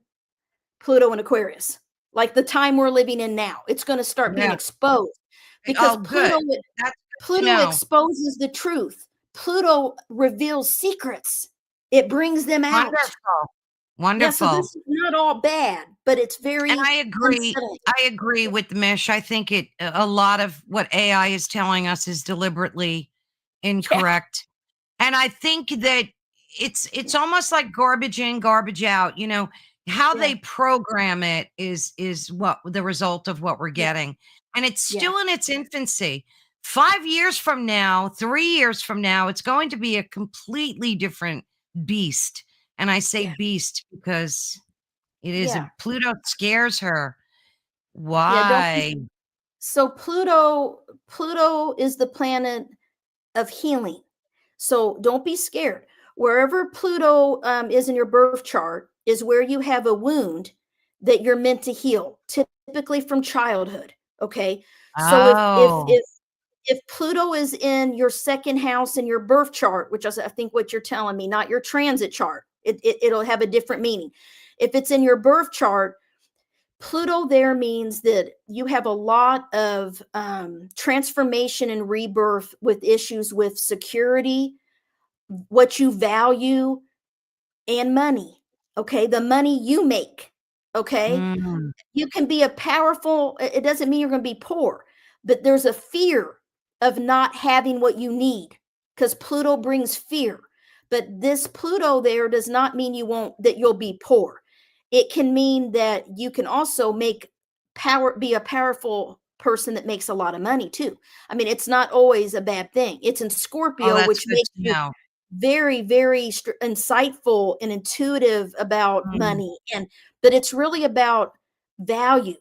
Pluto and Aquarius, like the time we're living in now. It's going to start being Yeah. exposed because Oh, good. That's good to Pluto know. exposes the truth. Pluto reveals secrets. It brings them out. Wonderful. Yeah, so Wonderful. this is not all bad, but it's And very unsettling. I agree with Mish. I think a lot of what AI is telling us is deliberately Yeah, incorrect. And I think that it's almost like garbage in, garbage out. How yeah, they program it is what the result of what we're yeah, getting. And it's yeah, still in its infancy. 5 years from now, 3 years from now, it's going to be a completely different beast. And I say yeah, beast because yeah, Pluto scares her. yeah. Why? So Pluto is the planet of healing. So don't be scared. Wherever Pluto is in your birth chart is where you have a wound that you're meant to heal, typically from childhood. Okay. So Oh, if Pluto is in your second house in your birth chart, which is I think what you're telling me, not your transit chart, it'll have a different meaning. If it's in your birth chart, Pluto there means that you have a lot of transformation and rebirth with issues with security, what you value, and money. Okay. The money you make. Okay. mm, You can be a powerful, it doesn't mean you're going to be poor, but there's a fear of not having what you need because Pluto brings fear. But this Pluto there does not mean that you'll be poor. It can mean that you can also be a powerful person that makes a lot of money too. I mean, it's not always a bad thing. It's in oh, Scorpio, that's which good makes to you know. very, very insightful and intuitive about Mm, money. But it's really about value.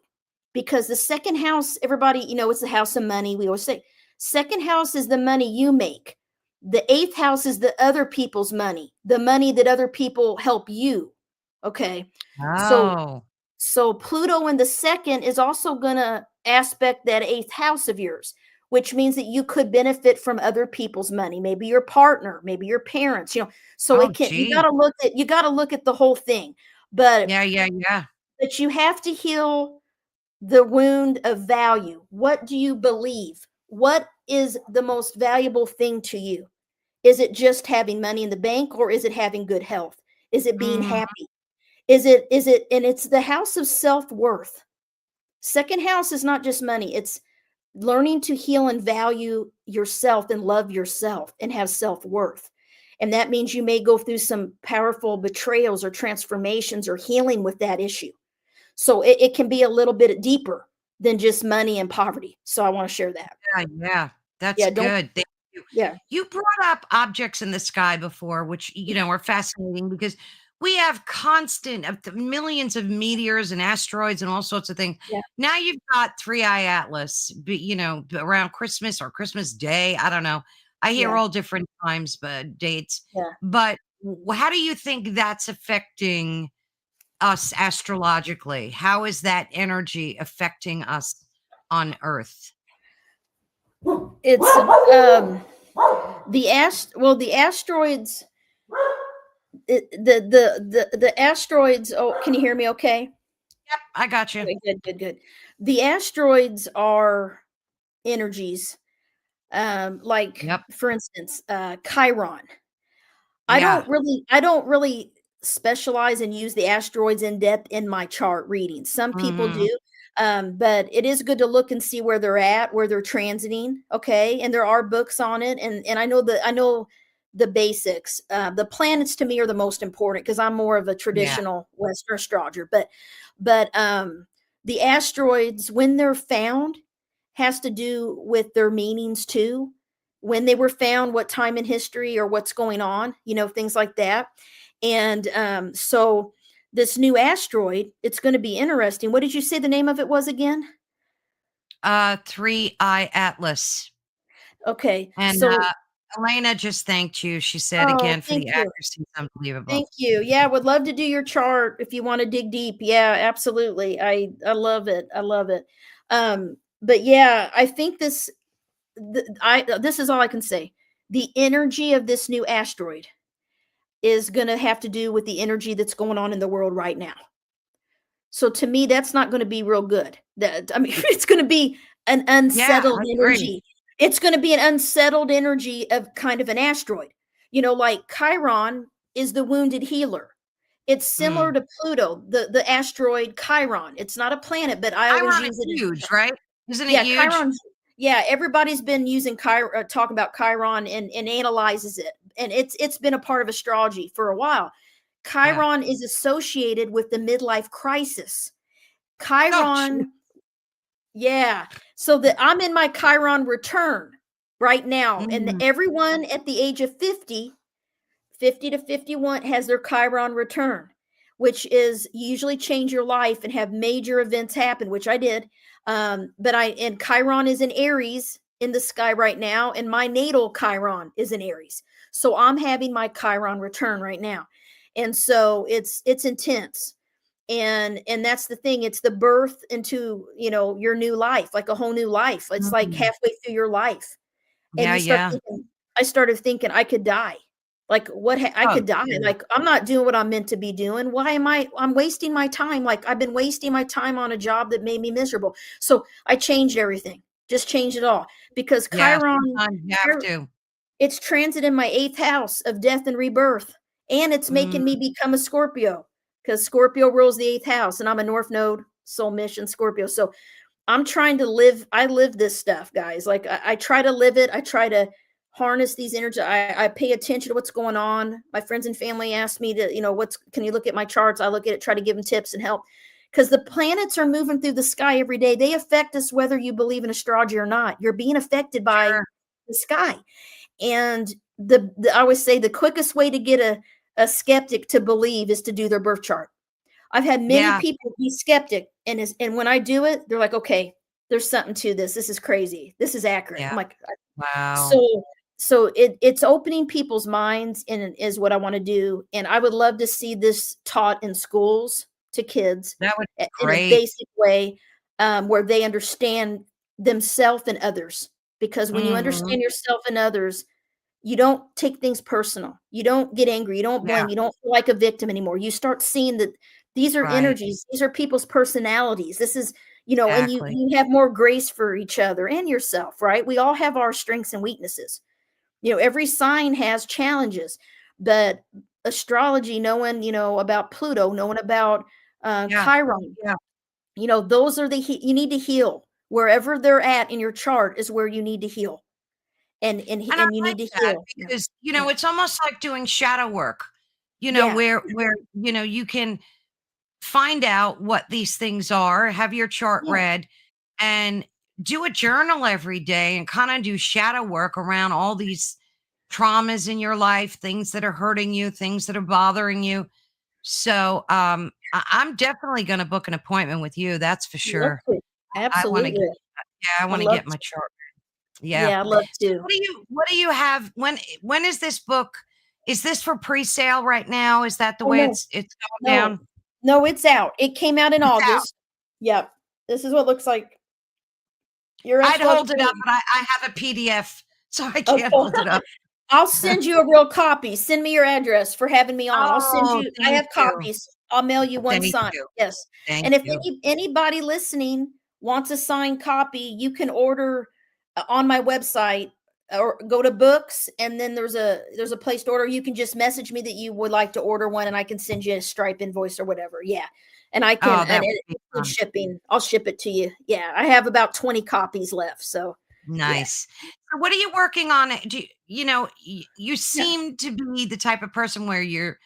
because the second house, everybody, it's the house of money. We always say second house is the money you make. The eighth house is the other people's money, the money that other people help you. Okay. So Oh, Pluto in the second is also going to aspect that eighth house of yours, which means that you could benefit from other people's money, maybe your partner, maybe your parents, so oh, it can, gee. you got to look at the whole thing. But Yeah, yeah, yeah. you have to heal the wound of value. What do you believe? What is the most valuable thing to you? Is it just having money in the bank, or is it having good health? Is it being Mhm. happy? And it's the house of self-worth. Second house is not just money. It's learning to heal and value yourself and love yourself and have self-worth. And that means you may go through some powerful betrayals or transformations or healing with that issue. So it can be a little bit deeper than just money and poverty. So I want to share that. Yeah, yeah. That's Yeah, don't good. Thank you. yeah, You brought up objects in the sky before, which, are fascinating because we have constant of the millions of meteors and asteroids and all sorts of things. yeah, Now you've got Three-Eye Atlas, around Christmas or Christmas Day. I don't know. I hear yeah, all different times, but dates. yeah. But how do you think that's affecting us astrologically? How is that energy affecting us on Earth? It's the asteroids, the asteroids. Oh, can you hear me okay? Yep, I got you. Okay, good, good, good. The asteroids are energies. Like Yep. for instance, Chiron. Yeah. I don't really specialize and use the asteroids in depth in my chart readings. Some people Mhm. do. But it is good to look and see where they're at, where they're transiting. Okay. And there are books on it. And I know the basics. The planets to me are the most important because I'm more of a Yeah. traditional Western astrologer. But the asteroids, when they're found, has to do with their meanings too, when they were found, what time in history or what's going on, things like that. And so this new asteroid, it's going to be interesting. What did you say the name of it was again? Three-Eye Atlas. Okay. And, So, Elena just thanked you. She said, oh, "Again, for thank the you. accuracy, it's unbelievable." Thank you. Yeah, would love to do your chart if you want to dig deep. Yeah, absolutely. I love it. I love it. But yeah, I think this is all I can say. The energy of this new asteroid is going to have to do with the energy that's going on in the world right now. So to me, that's not going to be real good. I mean, it's going to be an Yeah, unsettled I agree. energy. It's going to be an unsettled energy of kind of an asteroid. Like Chiron is the wounded healer. It's similar Mm. to Pluto, the asteroid Chiron. It's not a planet, but I always Chiron is use it as huge, right? Isn't it yeah, huge? Chiron. Yeah, everybody's been using Chiron, talk about Chiron and analyzes it, and it's been a part of astrology for a while. Yeah. Chiron is associated with the midlife crisis. Oh, gee. Chiron, yeah. So that I'm in my Chiron return right now, and Mm. everyone at the age of 50 to 51 has their Chiron return, which is you usually change your life and have major events happen, which I did. And Chiron is in Aries in the sky right now, and my natal Chiron is in Aries. So I'm having my Chiron return right now. And so it's intense. And that's the thing. It's the birth into, your new life, like a whole new life. It's like Mm. halfway through your life and Yeah, you start yeah. thinking I started thinking I could die. Like, I Oh, could die, gee. like, I'm not doing what I'm meant to be doing. Why am I'm wasting my time, like, I've been wasting my time on a job that made me miserable. So, I changed everything, just changed it all, because Yeah, Chiron, sometimes you have to. it's transit in my 8th house of death and rebirth, and it's making me Mm. become a Scorpio, because Scorpio rules the 8th house, and I'm a North Node, Soul Mission Scorpio, so I'm trying to I live this stuff, guys. Like I try to live it. I try to harness these energy. I pay attention to what's going on. My friends and family ask me to, can you look at my charts? I look at it, try to give them tips and help. Because the planets are moving through the sky every day. They affect us whether you believe in astrology or not. You're being affected by Sure. the sky. And I always say the quickest way to get a skeptic to believe is to do their birth chart. I've had many Yeah. people be skeptic, and when I do it, they're like, "Okay, there's something to this. This is crazy. This is accurate." Yeah. I'm like, Wow. so it's opening people's minds and is what I wanna do, and I would love to see this taught in schools to kids That would be in a great. basic way, where they understand themselves and others, because when you Mhm. understand yourself and others, you don't take things personal. You don't get angry, you don't Yeah, blame, you don't feel like a victim anymore. You start seeing that these are right. energies, these are people's personalities. This is, and you Exactly. you have more grace for each other and yourself, right? We all have our strengths and weaknesses. Every sign has challenges, but astrology, knowing, about Pluto, knowing about Yeah. Chiron, Yeah. those are you need to heal. Wherever they're at in your chart is where you need to heal. And I And you like need to that heal. Yeah. because, Yeah. it's almost like doing shadow work, Yeah. where, you can find out what these things are, have your chart Yeah. read, and do a journal every day and kind of do shadow work around all these traumas in your life, things that are hurting you, things that are bothering you. So I'm definitely going to book an appointment with you. That's for Love sure. to. I want to get, Absolutely. yeah, I I'd want to love get my to. chart. Yeah. Yeah, I'd love So to. what do you have when is this book? Is this for pre-sale right now? Is that the Oh, way no. it's going No. down? No, it's out. It came out in It's out. August. Yep. This is what it looks like. Your I'd hold it astrological. up, but I have a PDF, so I Okay. can't hold it up. I'll send you a real copy. Send me your address for having me on. I'll send Oh, you I thank have you. copies. I'll mail you one Thank signed. you. Yes. Thank And if you. anybody listening wants a signed copy, you can order on my website or go to books, and then there's a place to order. You can just message me that you would like to order one, and I can send you a Stripe invoice or whatever. Yeah. And I can Oh, and that it would be includes fun. shipping. I'll ship it to you. Yeah. I have about 20 copies left. So yeah. Nice. So what are you working on? You Yeah. seem to be the type of person where your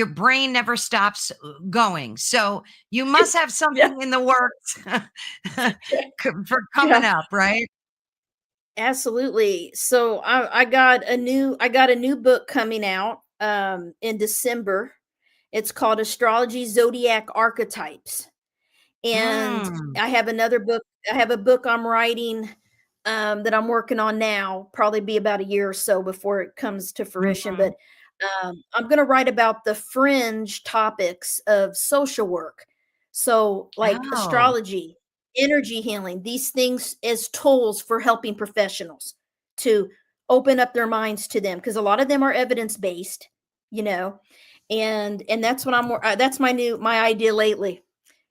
brain never stops going. So you must have Yeah. something in the works for Yeah. coming up, right? Absolutely. So I got a new book coming out in December. It's called Astrology Zodiac Archetypes. And Mm. I have a book I'm writing that I'm working on now, probably be about a year or so before it comes to fruition. Mhm. But I'm going to write about the fringe topics of social work. So, like Oh. astrology, energy healing, these things as tools for helping professionals to open up their minds to them, because a lot of them are evidence based, you know, and that's what that's my idea lately,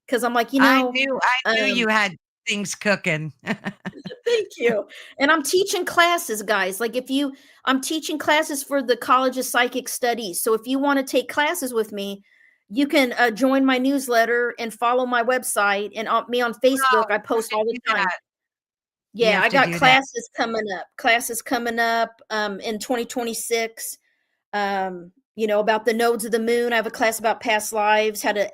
because I'm like, I knew you um, had things cooking. thank you. And I'm teaching classes, guys. I'm teaching classes for the College of Psychic Studies. So if you want to take classes with me, you can join my newsletter and follow my website, and me on Facebook. Oh, I you have post to all the do time. that. You Yeah, have I to got do that. classes coming up in 2026. About the nodes of the moon. I have a class about past lives, how to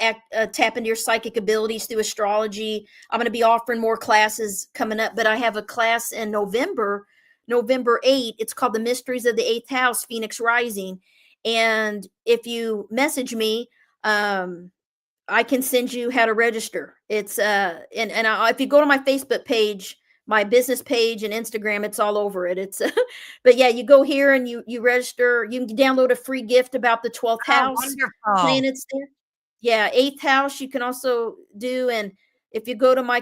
tap into your psychic abilities through astrology. I'm going to be offering more classes coming up, but I have a class in November 8th. It's called The Mysteries of the Eighth House, Phoenix Rising. And if you message me, I can send you how to register. It's if you go to my Facebook page, my business page and Instagram, it's all over it. It's but yeah, you go here and you register. You can download a free gift about the 12th Oh, house wonderful. planets there. Yeah, 8th house you can also do. And if you go to my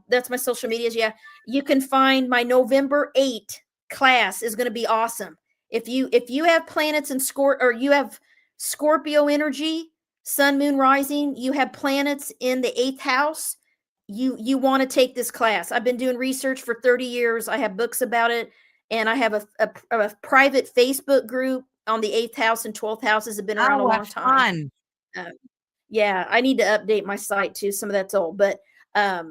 that's my social medias. Yeah, you can find my November 8 class is going to be awesome. If you have planets in or you have Scorpio energy, sun, moon, rising, you have planets in the 8th house, you want to take this class. I've been doing research for 30 years. I have books about it, and I have a private Facebook group on the 8th house and 12th houses have been around Oh, a what long time. fun. Uh, yeah, I need to update my site too. Some of that's old, but yeah,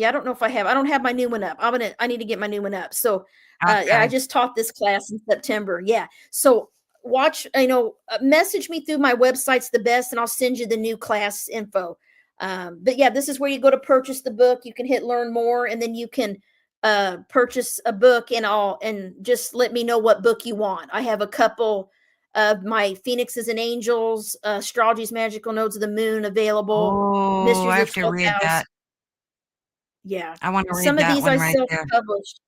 I don't have my new one up. I need to get my new one up. So yeah, I Okay. just taught this class in September. Yeah. So message me through my website's the best, and I'll send you the new class info. But yeah, this is where you go to purchase the book. You can hit learn more, and then you can purchase a book, and just let me know what book you want. I have a couple My Phoenixes and Angels, Astrology's Magical Nodes of the Moon available, Oh, I Mysteries of have the to 12th read House. that. Yeah. I want to read Some of that these one I right there. self-published.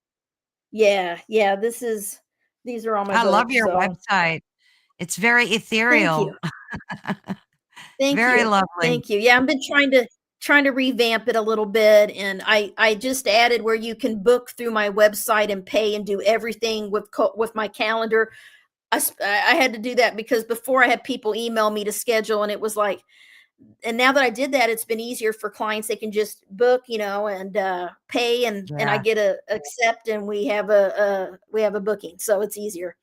Yeah, yeah, these are all my I love books, your so website. It's very thank you. ethereal. Thank Very you. lovely. Thank you. Yeah, I've been trying to revamp it a little bit, and I just added where you can book through my website and pay and do everything with my calendar. I had to do that because before I had people email me to schedule, and it was like, and now that I did that, it's been easier for clients. They can just book, and pay, and I Yeah, get a accept, and we have a booking, so it's easier.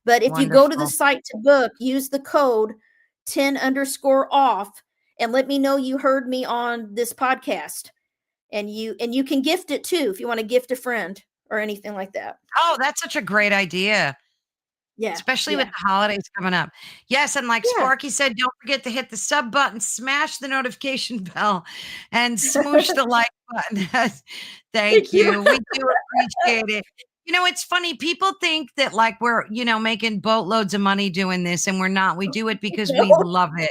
But if you go to the wonderful. site to book, use the code 10_off and let me know you heard me on this podcast. And you can gift it too if you want to gift a friend or anything like that. Oh, that's such a great idea, Yeah. especially with Yeah. the holidays coming up. Yes, and like Yeah. Sparky said, don't forget to hit the sub button, smash the notification bell, and smoosh the like button. Thank Thank you. you. We do appreciate it. It's funny. People think that like we're, making boatloads of money doing this, and we're not. We do it because we No. love it.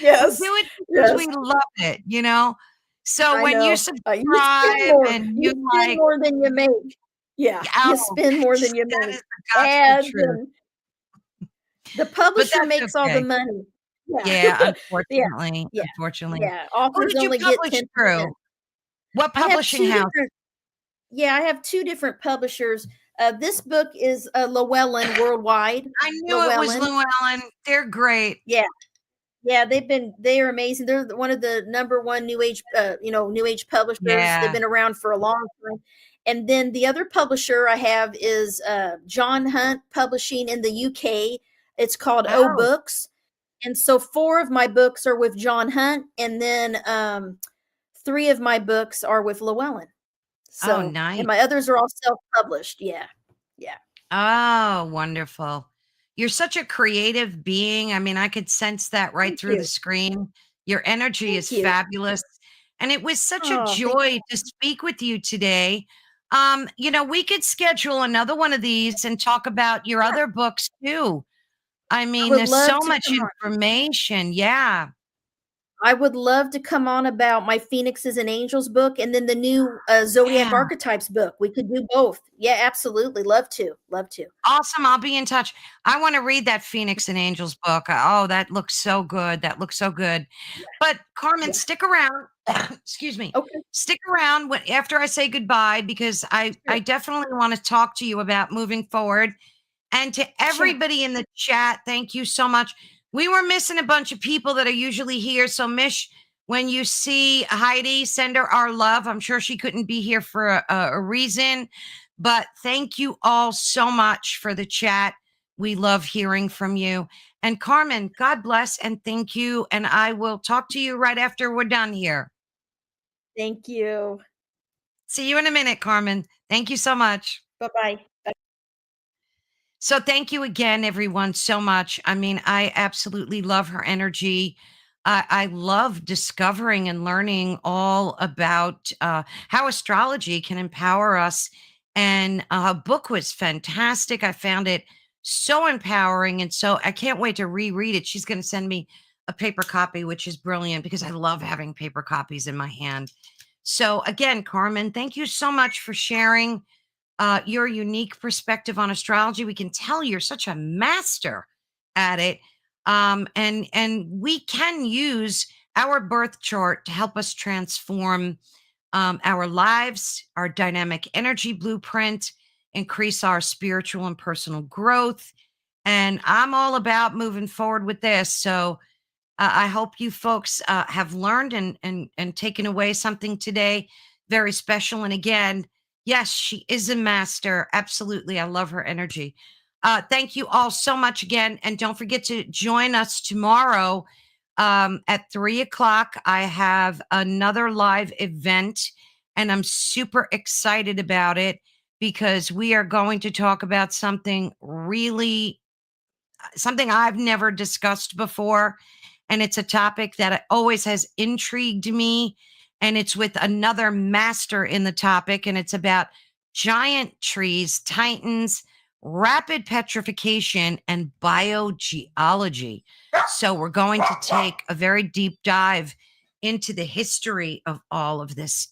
We Yes. do it because Yes. we love it. So I when you know. You spend subscribe more. and You you spend like, more than you make. Yeah, you oh, spend more than you that make. is the gospel Ads truth. and the But publisher that's makes all the okay. money. Yeah. Yeah, Yeah. unfortunately, Yeah. unfortunately. Yeah. Who Authors did you only get publish 10%. through? What I have publishing 2 house? different Yeah, I have 2 different publishers. This book is, Llewellyn Worldwide. I knew it was Llewellyn. Llewellyn. They're great. Yeah. Yeah, they are amazing. They're one of the number 1 new age publishers. They've Yeah. been around for a long time. And then the other publisher I have is, John Hunt Publishing in the UK. It's called O Oh, Books. And so 4 of my books are with John Hunt, and then, 3 of my books are with Llewellyn. oh, So, nice. and my others are all self-published. Yeah. Yeah. Oh, wonderful. You're such a creative being. I mean, I could sense that right Thank through the you. screen. Your energy Thank is you. fabulous. And it was such a Oh, thank joy to speak with you today. We could schedule another one of these and talk about your yeah. other books too. I I mean, would there's love so to much come on. information. Yeah. I would love to come on about my Phoenixes and Angels book and then the new, Zodiac Yeah. Archetypes book. We could do both. Yeah, absolutely. Love to. Love to. Awesome. I'll be in touch. I want to read that Phoenix and Angels book. Oh, that looks so good. That looks so good. Yeah. But Carmen, Yeah. stick around. Excuse me. Okay. Stick around after I say goodbye because I Sure. definitely want to talk to you about moving forward. And to Sure. everybody in the chat, thank you so much. We were missing a bunch of people that are usually here. So, Mish, when you see Heidi, send her our love. I'm sure she couldn't be here for a reason. But thank you all so much for the chat. We love hearing from you. And Carmen, God bless and thank you. And I will talk to you right after we're done here. Thank you. See you in a minute, Carmen. Thank you so much. Bye-bye. So thank you again, everyone, so much. I mean, I absolutely love her energy. I love discovering and learning all about how astrology can empower us. And her book was fantastic. I found it so empowering. And so I can't wait to reread it. She's going to send me a paper copy, which is brilliant because I love having paper copies in my hand. So again, Carmen, thank you so much for sharing your unique perspective on astrology. We can tell you're such a master at it, and we can use our birth chart to help us transform our lives, our dynamic energy blueprint, increase our spiritual and personal growth. And I'm all about moving forward with this. So I hope you folks have learned and taken away something today very special. And again, yes, she is a master. Absolutely, I love her energy. Thank you all so much again, and don't forget to join us tomorrow at 3 o'clock. I have another live event, and I'm super excited about it because we are going to talk about something I've never discussed before. And it's a topic that always has intrigued me. And it's with another master in the topic. And it's about giant trees, titans, rapid petrification, and biogeology. So we're going to take a very deep dive into the history of all of this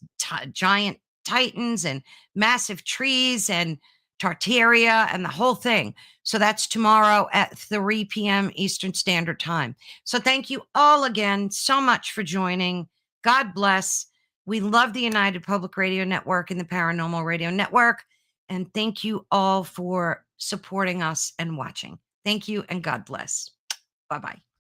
giant titans and massive trees and Tartaria and the whole thing. So that's tomorrow at 3 p.m. Eastern Standard Time. So thank you all again so much for joining. God bless. We love the United Public Radio Network and the Paranormal Radio Network. And thank you all for supporting us and watching. Thank you and God bless. Bye-bye.